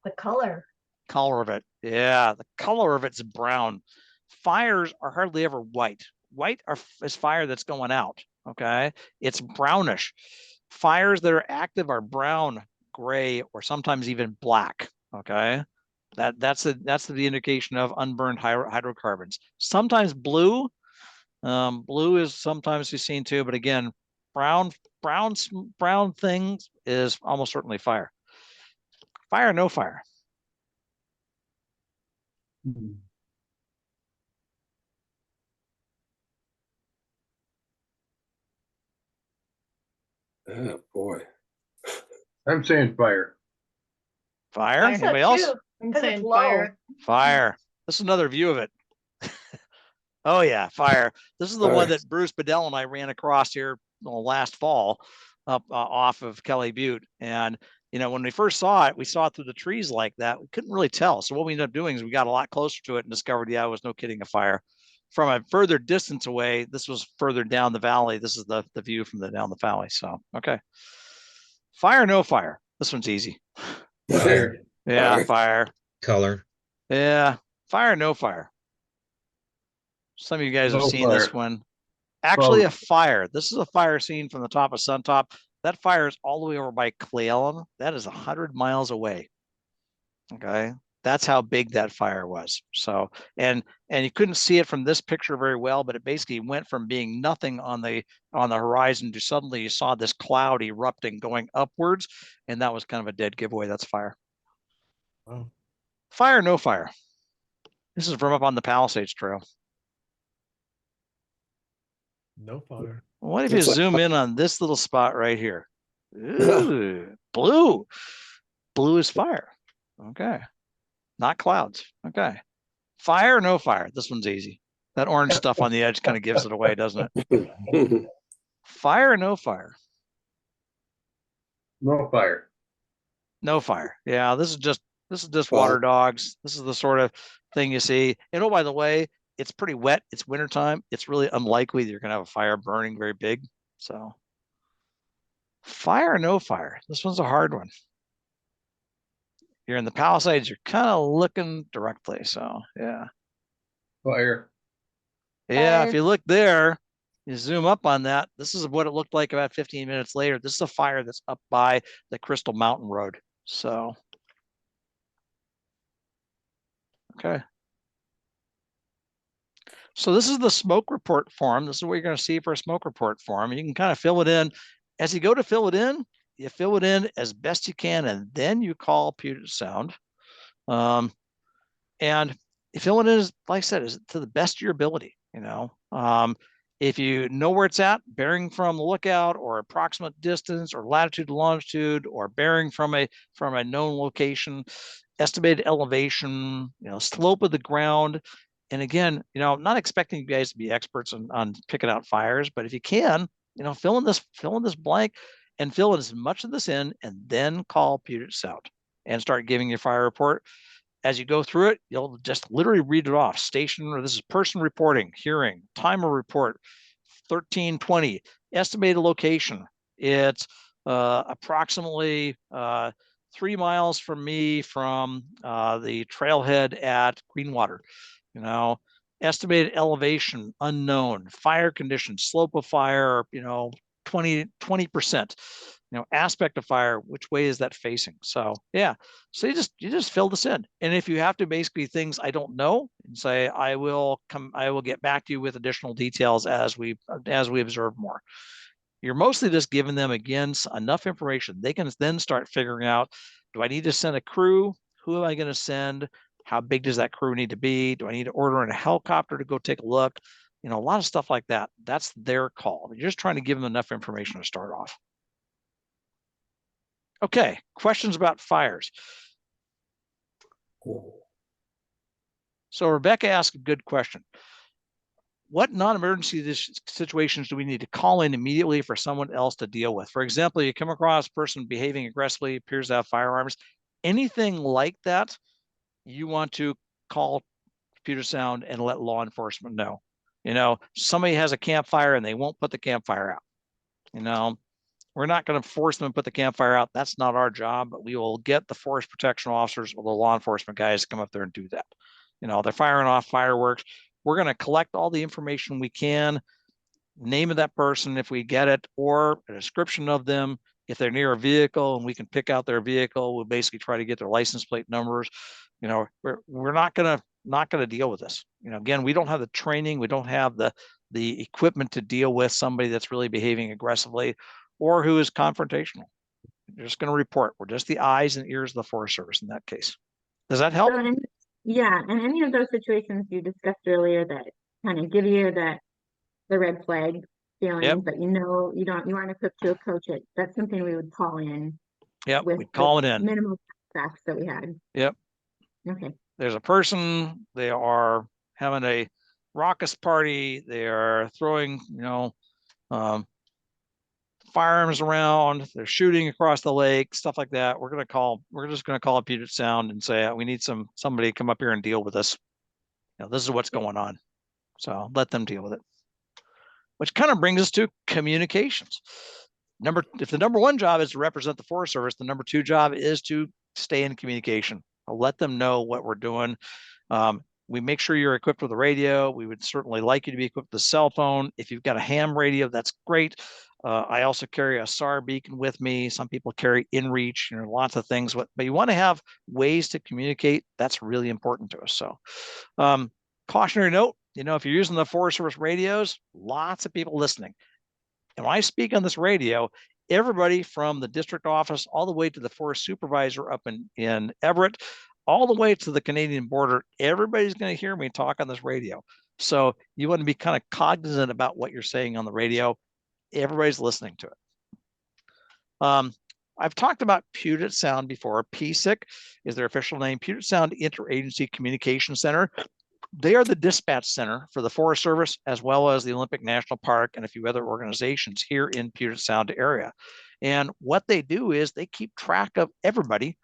The color. Color of it. Yeah, the color of it's brown. Fires are hardly ever white. White is fire that's going out. Okay. It's brownish. Fires that are active are brown, gray, or sometimes even black. Okay. That's the indication of unburned hydrocarbons. Sometimes blue. Blue is sometimes seen too, but again, brown things is almost certainly fire. Fire, no fire. Oh boy. I'm saying fire. Fire? I Anybody else? I'm Because it's saying low. fire. Fire. This is another view of it. Oh yeah, fire. This is the one that Bruce Bedell and I ran across here last fall up off of Kelly Butte. And when we first saw it, we saw it through the trees like that. We couldn't really tell. So what we ended up doing is we got a lot closer to it and discovered, yeah, it was no kidding a fire. From a further distance away, this was further down the valley. This is the view from down the valley. So, okay. Fire, no fire. This one's easy. Fire. Yeah, fire. Color. Yeah, fire, no fire. Some of you guys have No seen fire. this one. Actually, Oh. a fire. This is a fire scene from the top of Suntop. That fire is all the way over by Cle Elum. That is 100 miles away. Okay. That's how big that fire was. So, and you couldn't see it from this picture very well, but it basically went from being nothing on the horizon to suddenly you saw this cloud erupting going upwards, and that was kind of a dead giveaway. That's fire. Oh. Fire, no fire. This is from up on the Palisades Trail. No fire. What if you Looks like zoom in on this little spot right here? Ooh, blue. Blue is fire. Okay. Not clouds. Okay. Fire, no fire. This one's easy. That orange stuff on the edge kind of gives it away, doesn't it? Fire, no fire. No fire. No fire. Yeah, this is just water dogs. This is the sort of thing you see. And oh, by the way, it's pretty wet. It's wintertime. It's really unlikely that you're going to have a fire burning very big. So fire, no fire. This one's a hard one. You're in the Palisades. You're kind of looking directly. So yeah. fire. Yeah, if Fire. you look there, you zoom up on that. This is what it looked like about 15 minutes later. This is a fire that's up by the Crystal Mountain Road. So, okay. So this is the smoke report form. This is what you're going to see for a smoke report form. You can kind of fill it in. As you go to fill it in, you fill it in as best you can, and then you call Puget Sound. And you fill it in, as, like I said, is to the best of your ability. If you know where it's at, bearing from the lookout, or approximate distance, or latitude, longitude, or bearing from a known location, estimated elevation, slope of the ground. And again, I'm not expecting you guys to be experts on picking out fires, but if you can, fill in this blank and fill as much of this in, and then call Puget Sound and start giving your fire report. As you go through it, you'll just literally read it off. Station, or this is person reporting, hearing, time of report, 1320, estimated location. It's approximately 3 miles from me from the trailhead at Greenwater. Estimated elevation, unknown, fire conditions, slope of fire, 20%. Aspect of fire, which way is that facing? So yeah, so you just fill this in, and if you have to basically things I don't know, and say I will get back to you with additional details as we observe more. You're mostly just giving them, again, enough information they can then start figuring out, do I need to send a crew? Who am I going to send? How big does that crew need to be? Do I need to order in a helicopter to go take a look? A lot of stuff like that. That's their call. You're just trying to give them enough information to start off. Okay, questions about fires. So Rebecca asked a good question. What non-emergency situations do we need to call in immediately for someone else to deal with? For example, you come across a person behaving aggressively, appears to have firearms, anything like that, you want to call Puget Sound and let law enforcement know. Somebody has a campfire and they won't put the campfire out. We're not going to force them to put the campfire out. That's not our job, but we will get the forest protection officers or the law enforcement guys to come up there and do that. They're firing off fireworks. We're going to collect all the information we can, name of that person if we get it, or a description of them. If they're near a vehicle and we can pick out their vehicle, we'll basically try to get their license plate numbers. We're not going to deal with this. Again, we don't have the training. We don't have the equipment to deal with somebody that's really behaving aggressively or who is confrontational. We're just going to report. We're just the eyes and ears of the Forest Service in that case. Does that help? So yeah, and any of those situations you discussed earlier that kind of give you the red flag feeling, Yep. but you aren't equipped to approach it. That's something we would call in. Yep, with we'd call it in. Minimal facts that we had. Yep. Okay. There's a person, they are having a raucous party, they are throwing, firearms around, they're shooting across the lake, stuff like that. We're just going to call Puget Sound and say, we need somebody to come up here and deal with this. This is what's going on. So let them deal with it. Which kind of brings us to communications. If the number one job is to represent the Forest Service, the number two job is to stay in communication. I'll let them know what we're doing. We make sure you're equipped with a radio. We would certainly like you to be equipped with a cell phone. If you've got a ham radio, that's great. I also carry a SAR beacon with me. Some people carry inReach, lots of things, but you want to have ways to communicate. That's really important to us. So cautionary note, if you're using the Forest Service radios, lots of people listening. And when I speak on this radio, everybody from the district office all the way to the forest supervisor up in Everett, all the way to the Canadian border, everybody's going to hear me talk on this radio. So you want to be kind of cognizant about what you're saying on the radio. Everybody's listening to it. I've talked about Puget Sound before. PSIC is their official name, Puget Sound Interagency Communication Center. They are the dispatch center for the Forest Service, as well as the Olympic National Park and a few other organizations here in Puget Sound area. And what they do is they keep track of everybody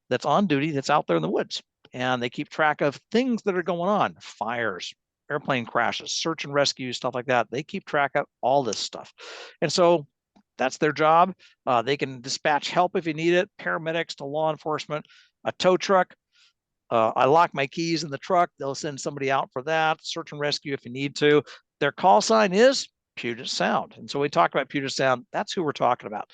that's on duty, that's out there in the woods. And they keep track of things that are going on, fires, airplane crashes, search and rescue, stuff like that. They keep track of all this stuff. And so that's their job. They can dispatch help if you need it, paramedics to law enforcement, a tow truck. I lock my keys in the truck. They'll send somebody out for that, search and rescue if you need to. Their call sign is Puget Sound. And so we talk about Puget Sound. That's who we're talking about.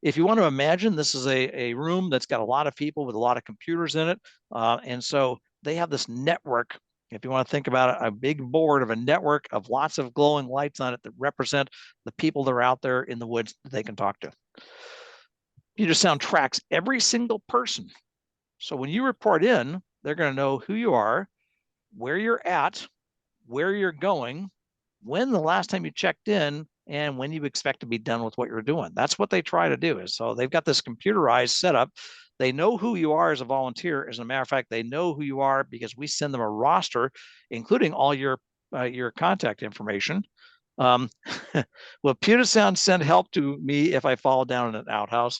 If you want to imagine, this is a room that's got a lot of people with a lot of computers in it. And so they have this network. If you want to think about it, a big board of a network of lots of glowing lights on it that represent the people that are out there in the woods that they can talk to. Puget Sound tracks every single person. So when you report in, they're going to know who you are, where you're at, where you're going, when the last time you checked in, and when you expect to be done with what you're doing. That's what they try to do. Is so they've got this computerized setup. They know who you are as a volunteer. As a matter of fact, they know who you are because we send them a roster, including all your contact information. Will Puget Sound send help to me if I fall down in an outhouse?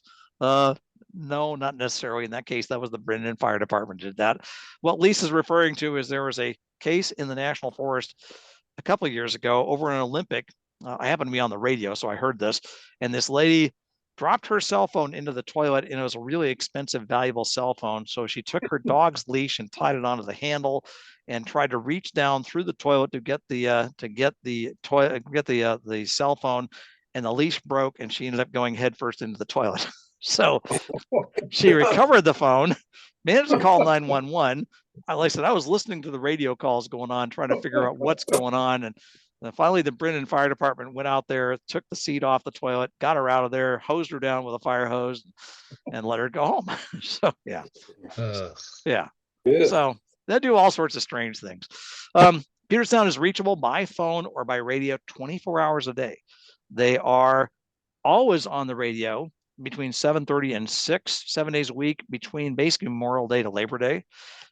No, not necessarily. In that case, that was the Brendan Fire Department did that. What Lisa's referring to is there was a case in the National Forest a couple of years ago over an Olympic. I happened to be on the radio, so I heard this. And this lady dropped her cell phone into the toilet, and it was a really expensive, valuable cell phone. So she took her dog's leash and tied it onto the handle, and tried to reach down through the toilet to get the cell phone, and the leash broke, and she ended up going headfirst into the toilet. So she recovered the phone, managed to call 911. Like I said, I was listening to the radio calls going on, trying to figure out what's going on. And finally, the Brendan Fire Department went out there, took the seat off the toilet, got her out of there, hosed her down with a fire hose, and let her go home. So, yeah. Yeah. So they do all sorts of strange things. Puget Sound is reachable by phone or by radio 24 hours a day. They are always on the radio between 7:30 and 6, 7 days a week, between basically Memorial Day to Labor Day.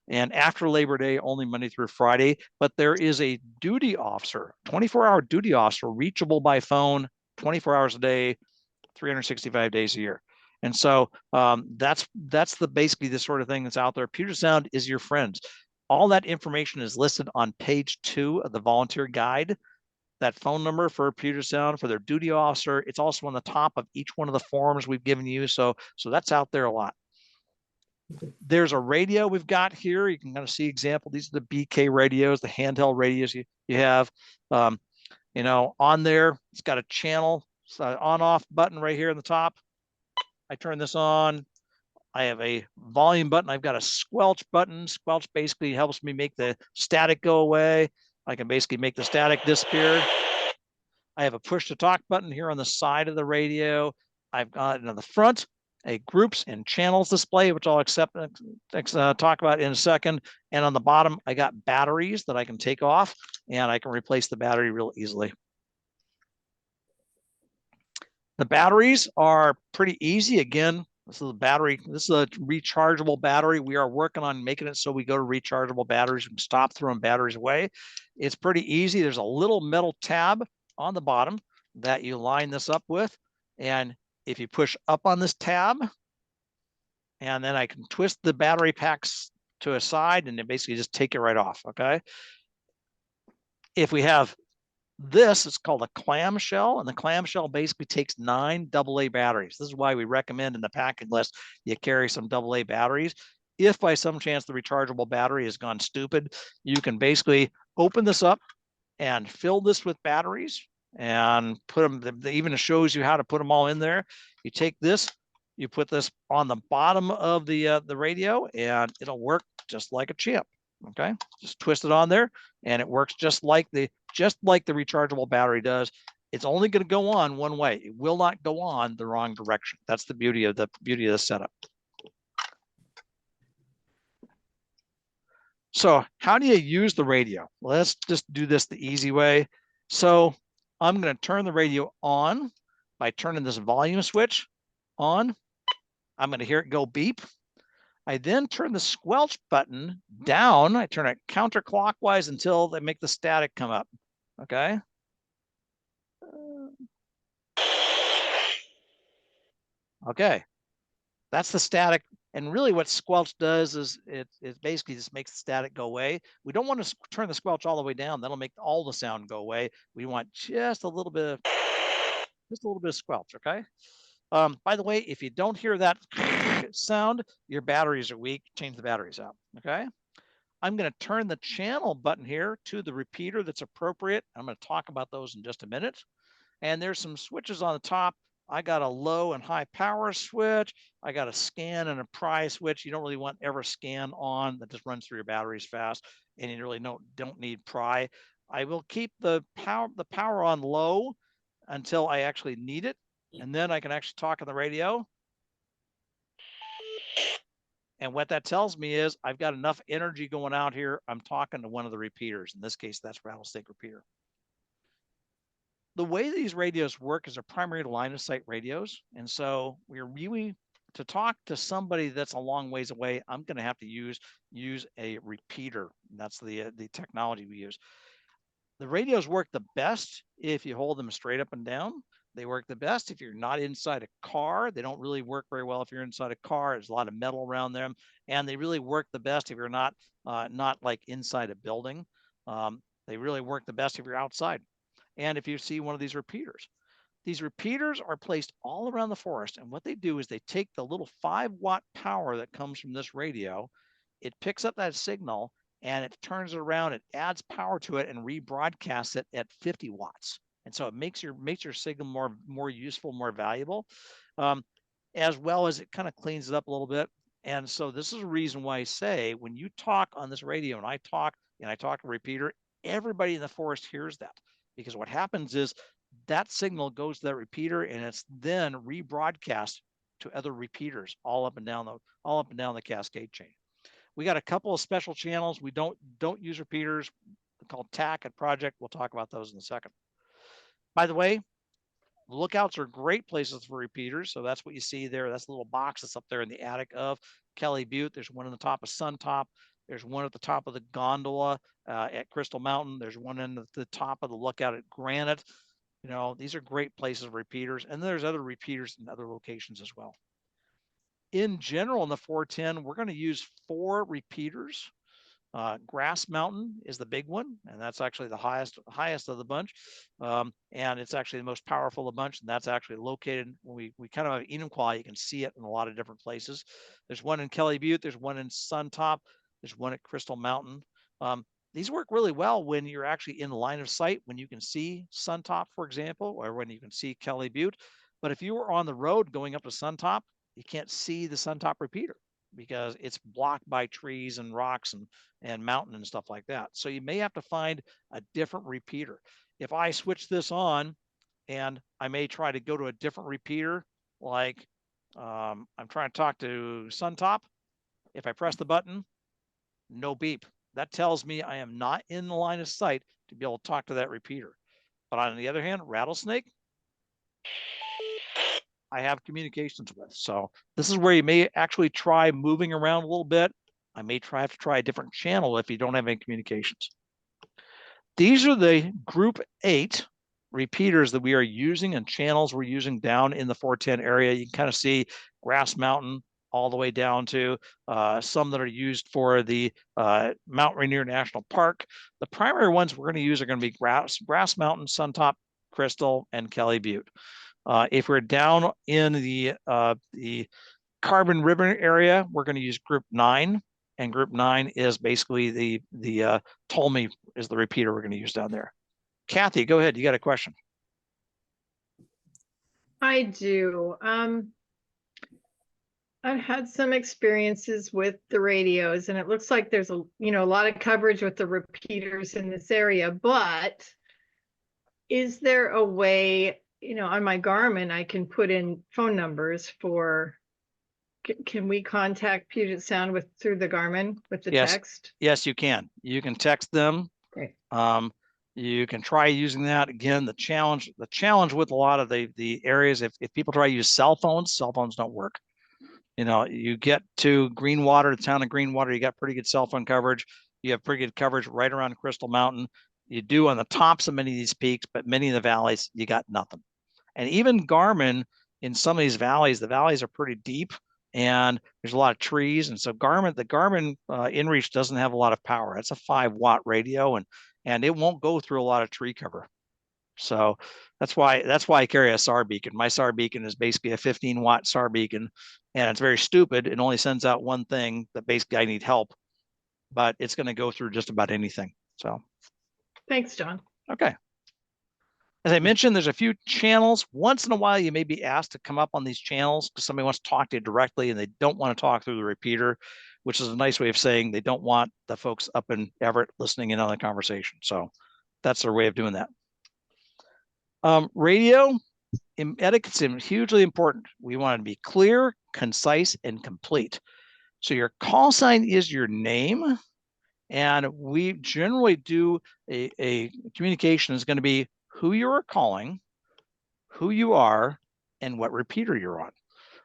And after Labor Day, only Monday through Friday. But there is a duty officer, 24-hour duty officer, reachable by phone 24 hours a day, 365 days a year. And so that's basically the sort of thing that's out there. Puget Sound is your friends. All that information is listed on page 2 of the volunteer guide. That phone number for Puget Sound, for their duty officer, it's also on the top of each one of the forms we've given you. So that's out there a lot. There's a radio we've got here. You can kind of see example. These are the BK radios, the handheld radios you have. On there, it's got a channel, on-off button right here in the top. I turn this on. I have a volume button. I've got a squelch button. Squelch basically helps me make the static go away. I can basically make the static disappear. I have a push to talk button here on the side of the radio. I've got in the front a groups and channels display, which I'll talk about in a second. And on the bottom, I got batteries that I can take off, and I can replace the battery real easily. The batteries are pretty easy. Again, this is a battery. This is a rechargeable battery. We are working on making it so we go to rechargeable batteries. We can stop throwing batteries away. It's pretty easy. There's a little metal tab on the bottom that you line this up with. And if you push up on this tab, and then I can twist the battery packs to a side and then basically just take it right off, okay? If we have this, it's called a clamshell, and the clamshell basically takes 9 AA batteries. This is why we recommend in the packing list you carry some AA batteries. If by some chance the rechargeable battery has gone stupid, you can basically open this up and fill this with batteries and put them. It even shows you how to put them all in there. You take this, you put this on the bottom of the radio, and it'll work just like a champ. Okay, just twist it on there, and it works just like the rechargeable battery does. It's only going to go on one way. It will not go on the wrong direction. That's the beauty of the setup. So how do you use the radio? Let's just do this the easy way. So I'm going to turn the radio on by turning this volume switch on. I'm going to hear it go beep. I then turn the squelch button down. I turn it counterclockwise until they make the static come up. Okay. Okay. That's the static. And really what squelch does is it basically just makes the static go away. We don't want to turn the squelch all the way down. That'll make all the sound go away. We want just a little bit of squelch. Okay. By the way, if you don't hear that, sound, your batteries are weak, change the batteries out, okay? I'm going to turn the channel button here to the repeater that's appropriate. I'm going to talk about those in just a minute. And there's some switches on the top. I got a low and high power switch. I got a scan and a pry switch. You don't really want ever scan on, that just runs through your batteries fast, and you really don't need pry. I will keep the power on low until I actually need it, and then I can actually talk on the radio. And what that tells me is I've got enough energy going out here. I'm talking to one of the repeaters. In this case, that's Rattlesnake Repeater. The way these radios work is they're primary line of sight radios. And so we're really, to talk to somebody that's a long ways away, I'm going to have to use a repeater. That's the technology we use. The radios work the best if you hold them straight up and down. They work the best if you're not inside a car. They don't really work very well if you're inside a car. There's a lot of metal around them, and they really work the best if you're not like inside a building. They really work the best if you're outside, and if you see one of these repeaters. These repeaters are placed all around the forest, and what they do is they take the little 5-watt power that comes from this radio. It picks up that signal and it turns it around, it adds power to it and rebroadcasts it at 50 watts. And so it makes your signal more useful, more valuable, as well as it kind of cleans it up a little bit. And so this is a reason why I say when you talk on this radio and I talk to a repeater, everybody in the forest hears that, because what happens is that signal goes to that repeater and it's then rebroadcast to other repeaters all up and down the cascade chain. We got a couple of special channels. We don't use repeaters called TAC and Project. We'll talk about those in a second. By the way, lookouts are great places for repeaters. So that's what you see there. That's a little box that's up there in the attic of Kelly Butte. There's one on the top of Sun Top. There's one at the top of the gondola at Crystal Mountain. There's one in the top of the lookout at Granite. You know, these are great places of repeaters. And there's other repeaters in other locations as well. In general, in the 410, we're going to use 4 repeaters. Grass Mountain is the big one, and that's actually the highest of the bunch. And it's actually the most powerful of the bunch, and that's actually located, we kind of have Enumclaw. You can see it in a lot of different places. There's one in Kelly Butte, there's one in Sun Top, there's one at Crystal Mountain. These work really well when you're actually in line of sight, when you can see Sun Top, for example, or when you can see Kelly Butte. But if you were on the road going up to Sun Top, you can't see the Sun Top repeater because it's blocked by trees and rocks and mountain and stuff like that. So you may have to find a different repeater. If I switch this on and I may try to go to a different repeater, like I'm trying to talk to Sun Top. If I press the button, no beep. That tells me I am not in the line of sight to be able to talk to that repeater. But on the other hand, Rattlesnake, I have communications with. So this is where you may actually try moving around a little bit. I may have to try a different channel if you don't have any communications. These are the group 8 repeaters that we are using and channels we're using down in the 410 area. You can kind of see Grass Mountain all the way down to some that are used for the Mount Rainier National Park. The primary ones we're going to use are going to be Grass Mountain, Sun Top, Crystal, and Kelly Butte. If we're down in the Carbon River area, we're going to use group 9, and group 9 is basically the Ptolemy is the repeater we're going to use down there. Kathy, go ahead. You got a question? I do. I've had some experiences with the radios, and it looks like there's a lot of coverage with the repeaters in this area, but is there a way, on my Garmin, I can put in phone numbers for, can we contact Puget Sound through the Garmin with the text? Yes, you can. You can text them. Okay. You can try using that. Again, the challenge with a lot of the areas, if people try to use cell phones don't work. You get to Greenwater, the town of Greenwater, you got pretty good cell phone coverage. You have pretty good coverage right around Crystal Mountain. You do on the tops of many of these peaks, but many of the valleys, you got nothing. And even Garmin, in some of these valleys, the valleys are pretty deep and there's a lot of trees. And so the Garmin inReach doesn't have a lot of power. It's a 5-watt radio and it won't go through a lot of tree cover. So that's why I carry a SAR beacon. My SAR beacon is basically a 15-watt SAR beacon, and it's very stupid. It only sends out one thing that basically I need help, but it's going to go through just about anything. So Thanks, John. okay. As I mentioned, there's a few channels. Once in a while, you may be asked to come up on these channels because somebody wants to talk to you directly and they don't want to talk through the repeater, which is a nice way of saying they don't want the folks up in Everett listening in on the conversation. So that's their way of doing that. Radio etiquette is hugely important. We want to be clear, concise, and complete. So your call sign is your name. And we generally do a communication is going to be who you are calling, who you are, and what repeater you're on.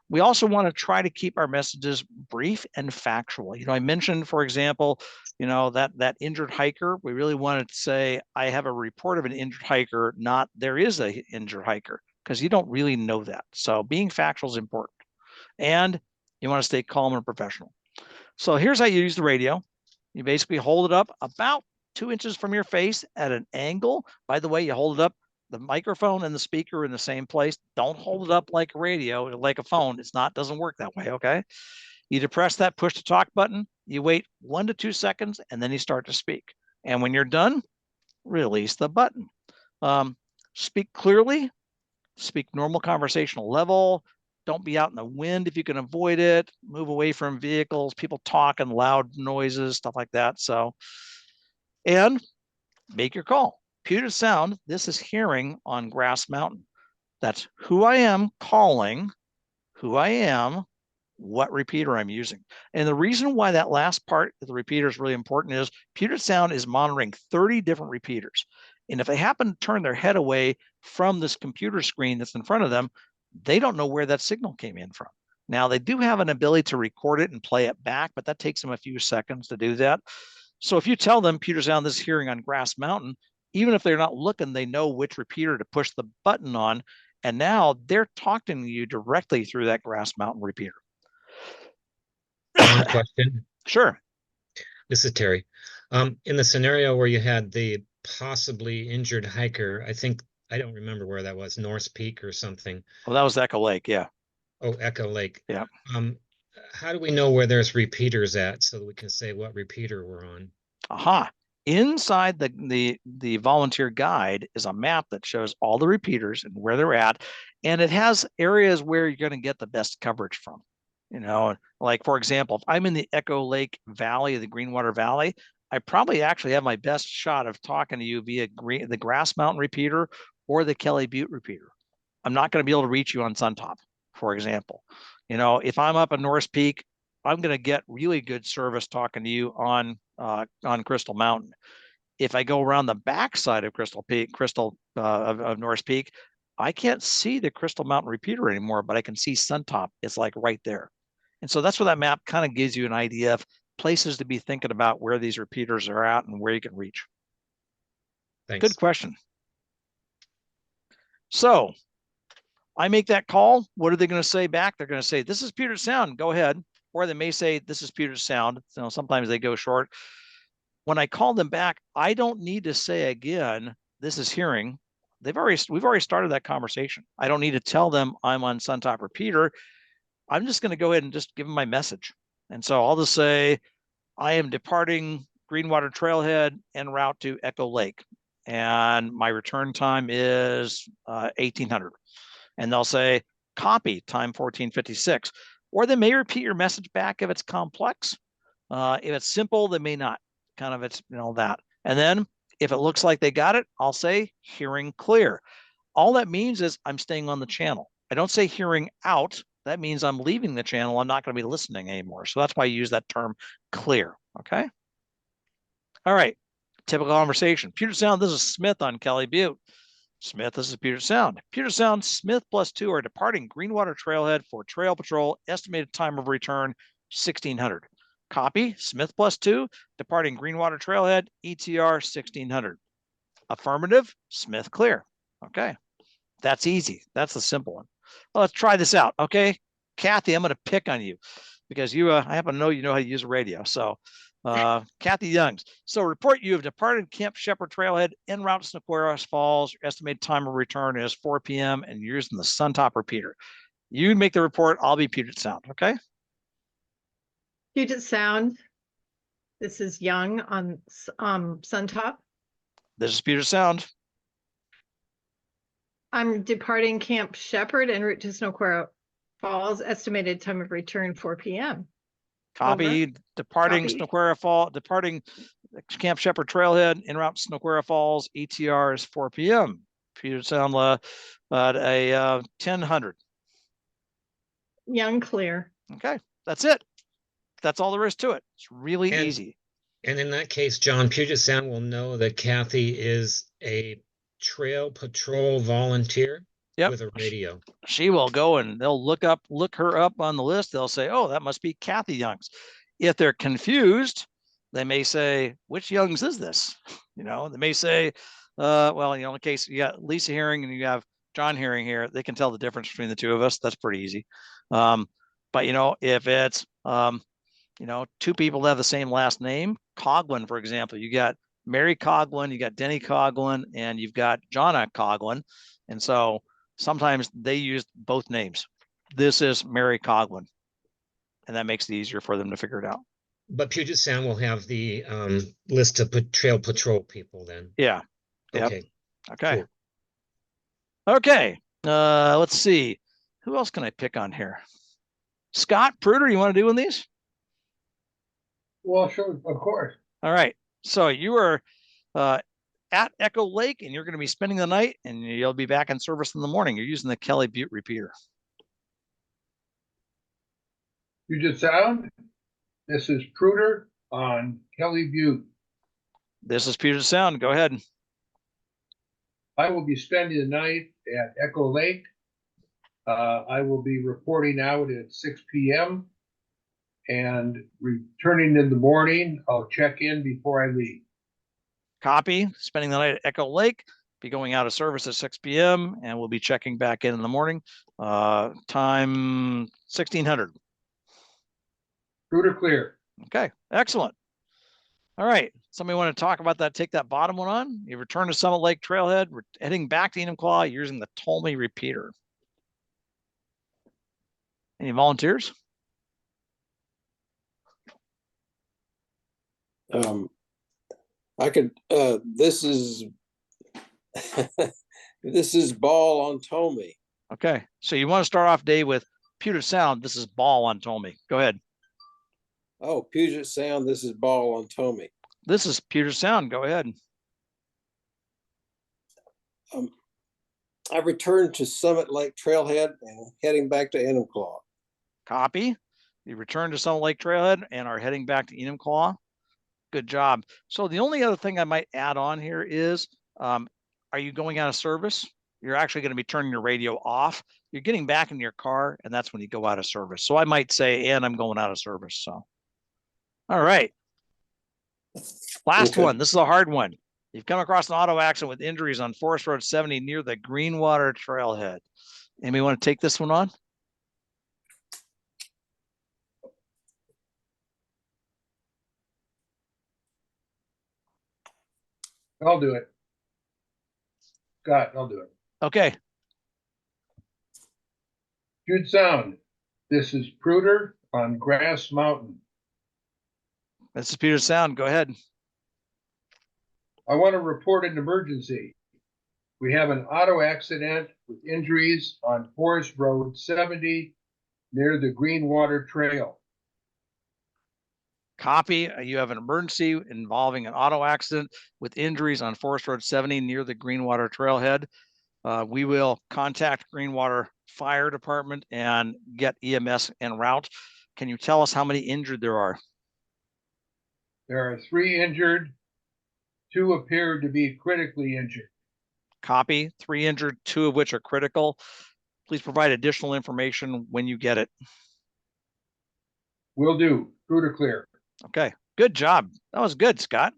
We also want to try to keep our messages brief and factual. I mentioned, for example, that injured hiker. We really wanted to say, I have a report of an injured hiker, not there is a injured hiker, because you don't really know that. So being factual is important. And you want to stay calm and professional. So here's how you use the radio. You basically hold it up about 2 inches from your face at an angle. By the way, you hold it up, the microphone and the speaker in the same place. Don't hold it up like a radio, like a phone. Doesn't work that way, okay? You depress that push to talk button, you wait 1 to 2 seconds, and then you start to speak. And when you're done, release the button. Speak clearly, speak normal conversational level. Don't be out in the wind if you can avoid it. Move away from vehicles, people talking, loud noises, stuff like that. So, and make your call. Puget Sound, this is hearing on Grass Mountain. That's who I am calling, who I am, what repeater I'm using. And the reason why that last part of the repeater is really important is Puget Sound is monitoring 30 different repeaters. And if they happen to turn their head away from this computer screen that's in front of them, they don't know where that signal came in from. Now, they do have an ability to record it and play it back, but that takes them a few seconds to do that. So if you tell them Puget Sound this is hearing on Grass Mountain, even if they're not looking, they know which repeater to push the button on. And now they're talking to you directly through that Grass Mountain repeater. One question. Sure. This is Terry. In the scenario where you had the possibly injured hiker, I don't remember where that was, North Peak or something. Well, that was Echo Lake, yeah. Oh, Echo Lake. Yeah. How do we know where there's repeaters at so that we can say what repeater we're on? Aha. Inside the volunteer guide is a map that shows all the repeaters and where they're at. And it has areas where you're going to get the best coverage from. Like, for example, if I'm in the Echo Lake Valley, the Greenwater Valley, I probably actually have my best shot of talking to you via the Grass Mountain repeater or the Kelly Butte repeater. I'm not going to be able to reach you on Suntop, for example. If I'm up in North Peak, I'm going to get really good service talking to you on Crystal Mountain. If I go around the backside of of North Peak, I can't see the Crystal Mountain repeater anymore, but I can see Suntop. It's like right there. And so that's where that map kind of gives you an idea of places to be thinking about where these repeaters are at and where you can reach. Thanks. Good question. So I make that call. What are they going to say back? They're going to say, this is Puget Sound, go ahead. Or they may say, this is Puget Sound. Sometimes they go short. When I call them back, I don't need to say again, this is hearing. We've already started that conversation. I don't need to tell them I'm on Suntop repeater. I'm just going to go ahead and just give them my message. And so I'll just say, I am departing Greenwater Trailhead en route to Echo Lake. And my return time is 1800. And they'll say, copy, time 1456. Or they may repeat your message back if it's complex. If it's simple, they may not. Kind of it's, that. And then if it looks like they got it, I'll say hearing clear. All that means is I'm staying on the channel. I don't say hearing out. That means I'm leaving the channel. I'm not going to be listening anymore. So that's why I use that term clear. Okay. All right. Typical conversation. Puget Sound, this is Smith on Kelly Butte. Smith, this is Puget Sound. Puget Sound, Smith +2 are departing Greenwater Trailhead for trail patrol. Estimated time of return, 1600. Copy, Smith +2, departing Greenwater Trailhead, ETR 1600. Affirmative, Smith clear. Okay, that's easy. That's the simple one. Well, let's try this out. Okay, Kathy, I'm going to pick on you because I happen to know you know how to use a radio. So Kathy Youngs. So report you have departed Camp Shepherd Trailhead en route to Snoqualmie Falls. Your estimated time of return is 4 p.m. and you're using the Suntop repeater. You make the report. I'll be Puget Sound. Okay. Puget Sound. This is Young on Suntop. This is Puget Sound. I'm departing Camp Shepherd en route to Snoqualmie Falls. Estimated time of return 4 p.m. Copy. Over. Departing Copy. Snoqualmie Falls. Departing Camp Shepherd Trailhead en route to Snoqualmie Falls. ETR is 4 p.m. Puget Sound at a 1000. Young clear. Okay, that's it. That's all there is to it. It's really And- easy. And in that case, John, Puget Sound will know that Kathy is a trail patrol volunteer Yep. with a radio. She will go and they'll look her up on the list. They'll say, oh, that must be Kathy Youngs. If they're confused, they may say, which Youngs is this? You know, they may say, well, you know, in case you got Lisa Herring and you have John Herring here, they can tell the difference between the two of us. That's pretty easy. But you know, if it's, you know, two people that have the same last name, Coughlin, for example, you got Mary Coughlin, you got Denny Coughlin, and you've got Jonna Coughlin. And so sometimes they use both names. This is Mary Coughlin. And that makes it easier for them to figure it out. But Puget Sound will have the list of trail patrol people then. Yeah. Yep. Okay. Okay. Cool. Okay. Let's see. Who else can I pick on here? Scott Pruder, you want to do one of these? Well, sure, of course. All right. So you are at Echo Lake and you're going to be spending the night and you'll be back in service in the morning. You're using the Kelly Butte repeater. Puget Sound. This is Pruder on Kelly Butte. This is Puget Sound. Go ahead. I will be spending the night at Echo Lake. I will be reporting out at 6 p.m. and returning in the morning. I'll check in before I leave. Copy. Spending the night at Echo Lake. Be going out of service at 6 p.m. and we'll be checking back in the morning. Time 1600. Pruder clear. Okay. Excellent. All right. Somebody want to talk about that? Take that bottom one on. You return to Summit Lake Trailhead. We're heading back to Enumclaw using the Ptolemy repeater. Any volunteers? I could, this is, this is Ball on Ptolemy. Okay. So you want to start off day with Puget Sound. This is Ball on Ptolemy. Go ahead. Oh, Puget Sound, this is Ball on Ptolemy. This is Puget Sound. Go ahead. I returned to Summit Lake Trailhead and heading back to Enumclaw. Copy. You return to Summit Lake Trailhead and are heading back to Enumclaw. Good job. So the only other thing I might add on here is, are you going out of service? You're actually going to be turning your radio off. You're getting back in your car, and that's when you go out of service. So I might say, and I'm going out of service. So, all right. Last one. This is a hard one. You've come across an auto accident with injuries on Forest Road 70 near the Greenwater Trailhead. Anybody want to take this one on? I'll do it. Scott, I'll do it. Okay. Puget Sound. This is Pruder on Grass Mountain. This is Puget Sound. Go ahead. I want to report an emergency. We have an auto accident with injuries on Forest Road 70 near the Greenwater Trail. Copy. You have an emergency involving an auto accident with injuries on Forest Road 70 near the Greenwater Trailhead. We will contact Greenwater Fire Department and get EMS en route. Can you tell us how many injured there are? There are 3 injured. 2 appear to be critically injured. Copy. 3 injured, 2 of which are critical. Please provide additional information when you get it. Will do. Pruder clear. Okay. Good job. That was good, Scott.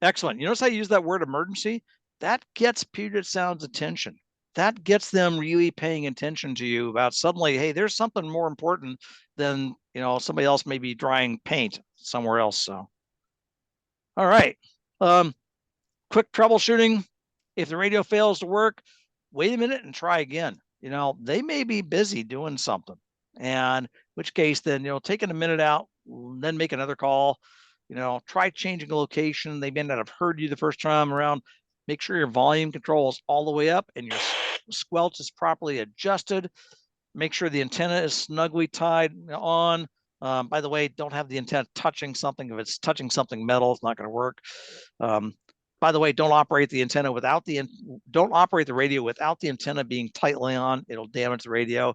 Excellent. You notice how I use that word emergency? That gets Puget Sound's attention. That gets them really paying attention to you about suddenly, hey, there's something more important than, you know, somebody else may be drying paint somewhere else. So All right. Quick troubleshooting. If the radio fails to work, wait a minute and try again. They may be busy doing something, and in which case then, taking a minute out, then make another call, try changing a location. They may not have heard you the first time around. Make sure your volume control is all the way up and your squelch is properly adjusted. Make sure the antenna is snugly tied on. By the way, don't have the antenna touching something. If it's touching something metal, it's not going to work. By the way, don't operate the radio without the antenna being tightly on. It'll damage the radio.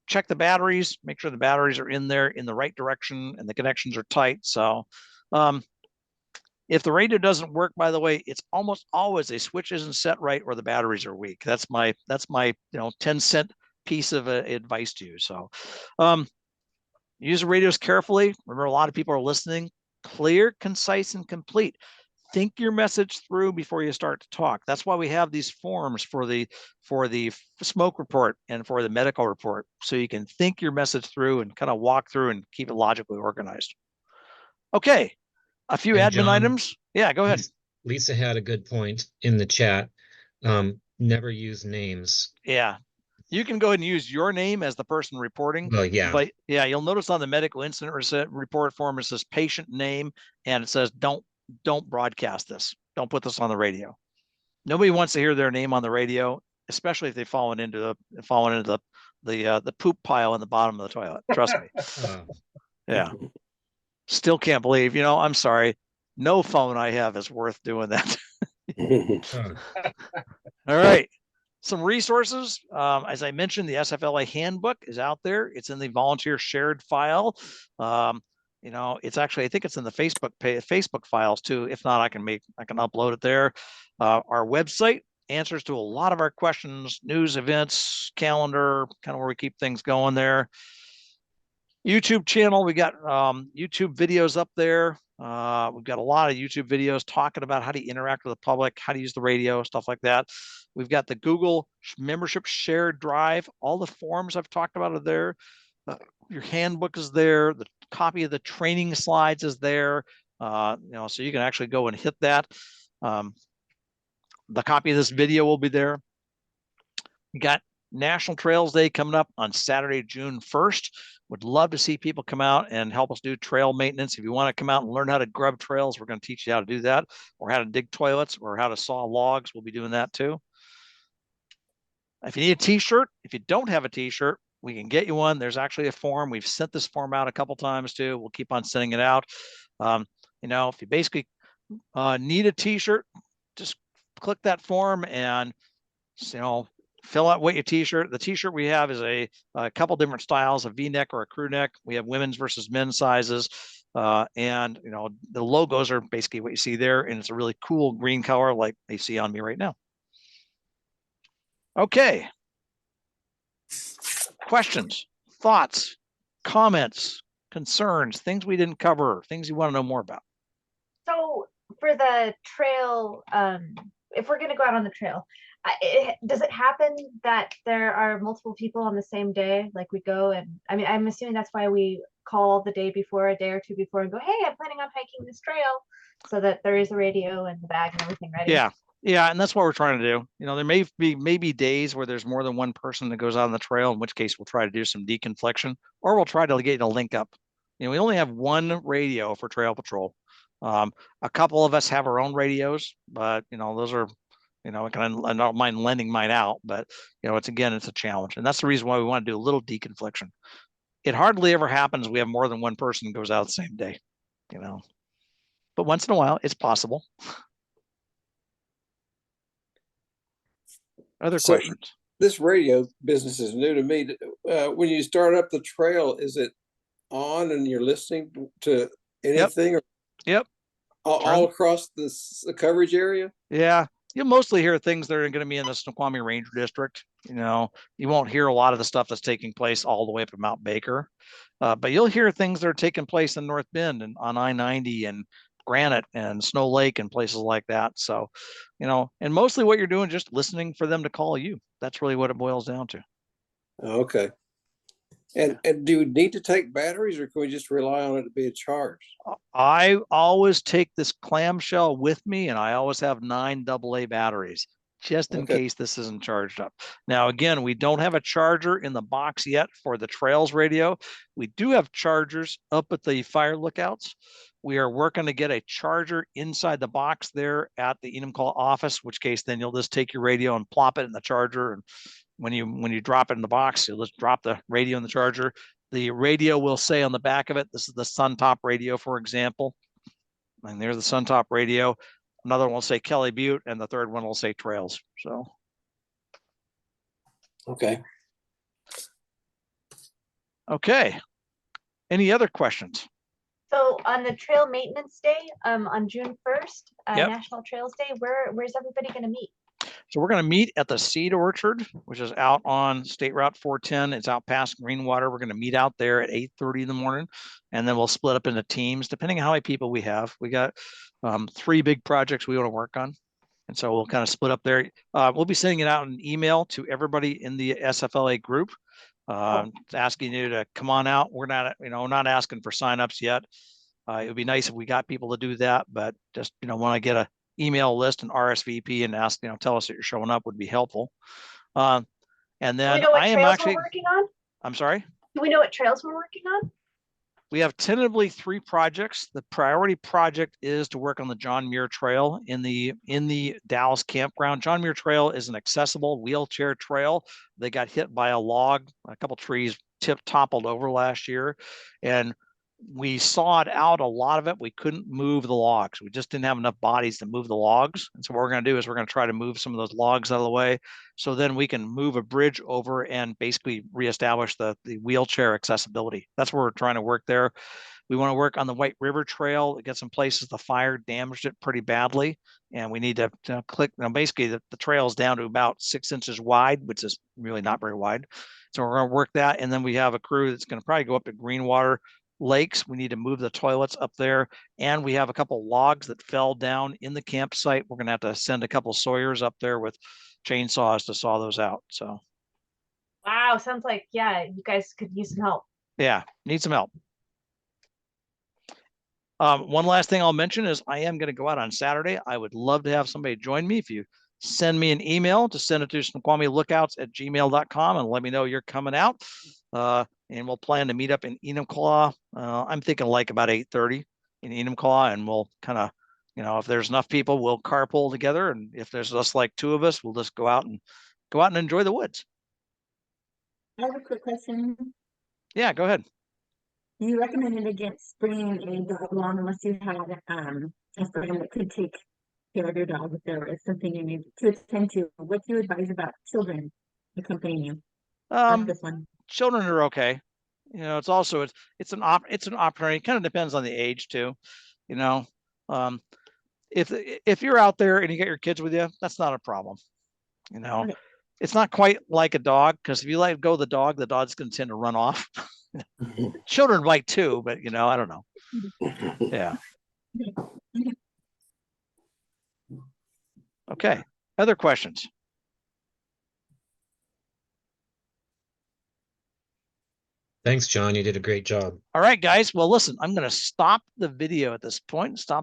Check the batteries. Make sure the batteries are in there in the right direction and the connections are tight. So, if the radio doesn't work, by the way, it's almost always a switch isn't set right or the batteries are weak. That's my 10-cent piece of advice to you. So, use the radios carefully. Remember, a lot of people are listening. Clear, concise, and complete. Think your message through before you start to talk. That's why we have these forms for the smoke report and for the medical report, so you can think your message through and kind of walk through and keep it logically organized. Okay, a few And admin John, items. Yeah, go ahead. Lisa had a good point in the chat. Never use names. Yeah, you can go ahead and use your name as the person reporting. Well, yeah. But yeah, you'll notice on the medical incident report form, it says patient name, and it says don't broadcast this. Don't put this on the radio. Nobody wants to hear their name on the radio, especially if they've fallen into the poop pile in the bottom of the toilet. Trust me. Yeah. Still can't believe, I'm sorry. No phone I have is worth doing that. All right. Some resources. As I mentioned, the SFLA handbook is out there. It's in the volunteer shared file. It's actually, I think it's in the Facebook files too. If not, I can upload it there. Our website answers to a lot of our questions, news, events, calendar, kind of where we keep things going there. YouTube channel, we got YouTube videos up there. We've got a lot of YouTube videos talking about how to interact with the public, how to use the radio, stuff like that. We've got the Google membership shared drive. All the forms I've talked about are there. Your handbook is there. The copy of the training slides is there. So you can actually go and hit that. The copy of this video will be there. We got National Trails Day coming up on Saturday, June 1st. Would love to see people come out and help us do trail maintenance. If you want to come out and learn how to grub trails, we're going to teach you how to do that, or how to dig toilets, or how to saw logs. We'll be doing that too. If you need a t-shirt, if you don't have a t-shirt, we can get you one. There's actually a form. We've sent this form out a couple times too. We'll keep on sending it out. If you basically need a t-shirt, just click that form and fill out what your t-shirt. The t-shirt we have is a couple different styles, a V-neck or a crew neck. We have women's versus men's sizes. And the logos are basically what you see there. And it's a really cool green color like they see on me right now. Okay. Questions, thoughts, comments, concerns, things we didn't cover, things you want to know more about. So for the trail, if we're going to go out on the trail, does it happen that there are multiple people on the same day? Like we go and, I'm assuming that's why we call the day before, a day or two before, and go, hey, I'm planning on hiking this trail, so that there is a radio and the bag and everything ready. Yeah, and that's what we're trying to do. There may be days where there's more than one person that goes out on the trail, in which case we'll try to do some deconfliction, or we'll try to get a link up. We only have one radio for trail patrol. A couple of us have our own radios, but those are, I don't mind lending mine out, but it's a challenge, and that's the reason why we want to do a little deconfliction. It hardly ever happens we have more than one person goes out the same day, but once in a while it's possible. Other questions? This radio business is new to me. When you start up the trail, is it on and you're listening to anything? Yep. All across the coverage area? Yeah. You'll mostly hear things that are going to be in the Snoqualmie Ranger District. You won't hear a lot of the stuff that's taking place all the way up to Mount Baker. But you'll hear things that are taking place in North Bend and on I-90 and Granite and Snow Lake and places like that. So, and mostly what you're doing, just listening for them to call you. That's really what it boils down to. Okay. And do we need to take batteries, or can we just rely on it to be a charge? I always take this clamshell with me, and I always have 9 AA batteries just in case this isn't charged up. Now, again, we don't have a charger in the box yet for the Trails radio. We do have chargers up at the fire lookouts. We are working to get a charger inside the box there at the Enumclaw office, which case then you'll just take your radio and plop it in the charger. And when you drop it in the box, you'll just drop the radio in the charger. The radio will say on the back of it, this is the Suntop radio, for example. And there's the Suntop radio. Another one will say Kelly Butte, and the third one will say Trails. So. Okay. Okay. Any other questions? So on the Trail Maintenance Day, on June 1st, Yep. National Trails Day, where's everybody going to meet? So we're going to meet at the Seed Orchard, which is out on State Route 410. It's out past Greenwater. We're going to meet out there at 8:30 in the morning, and then we'll split up into teams depending on how many people we have. We got 3 big projects we want to work on, and so we'll kind of split up there. We'll be sending it out in an email to everybody in the SFLA group, asking you to come on out. We're not, not asking for signups yet. It would be nice if we got people to do that, but just want to get a email list and RSVP and ask, tell us that you're showing up would be helpful. And Do we then know what I am trails actually, we're working on? I'm sorry. Do we know what trails we're working on? We have tentatively 3 projects. The priority project is to work on the John Muir Trail in the Dallas campground. John Muir Trail is an accessible wheelchair trail. They got hit by a log, a couple trees toppled over last year, and we sawed out a lot of it. We couldn't move the logs. We just didn't have enough bodies to move the logs. And so what we're going to do is we're going to try to move some of those logs out of the way, so then we can move a bridge over and basically reestablish the wheelchair accessibility. That's where we're trying to work there. We want to work on the White River Trail. Get some places the fire damaged it pretty badly, and we need to click. Basically, the trail is down to about 6 inches wide, which is really not very wide. So we're going to work that, and then we have a crew that's going to probably go up to Greenwater Lakes. We need to move the toilets up there, and we have a couple logs that fell down in the campsite. We're going to have to send a couple sawyers up there with chainsaws to saw those out. So, Wow, sounds like, yeah, you guys could use some help. yeah, need some help. One last thing I'll mention is I am going to go out on Saturday. I would love to have somebody join me. If you send me an email, to send it to snoqualmielookouts@gmail.com and let me know you're coming out. And we'll plan to meet up in Enumclaw. I'm thinking like about 8:30 in Enumclaw, and we'll kind of, if there's enough people, we'll carpool together. And if there's just like 2 of us, we'll just go out and enjoy the woods. I have a quick question. Yeah, go ahead. You recommended against bringing a dog along unless you had a friend that could take care of your dog if there was something you need to attend to. What do you advise about children accompanying you? This one. Children are okay. It's also it's an opportunity. It kind of depends on the age too. If you're out there and you get your kids with you, that's not a problem. Okay. It's not quite like a dog, because if you let go of the dog's going to tend to run off. Children might too, but I don't know. Yeah. Okay. Other questions? Thanks, John. You did a great job. All right, guys. Well, listen, I'm going to stop the video at this point. Stop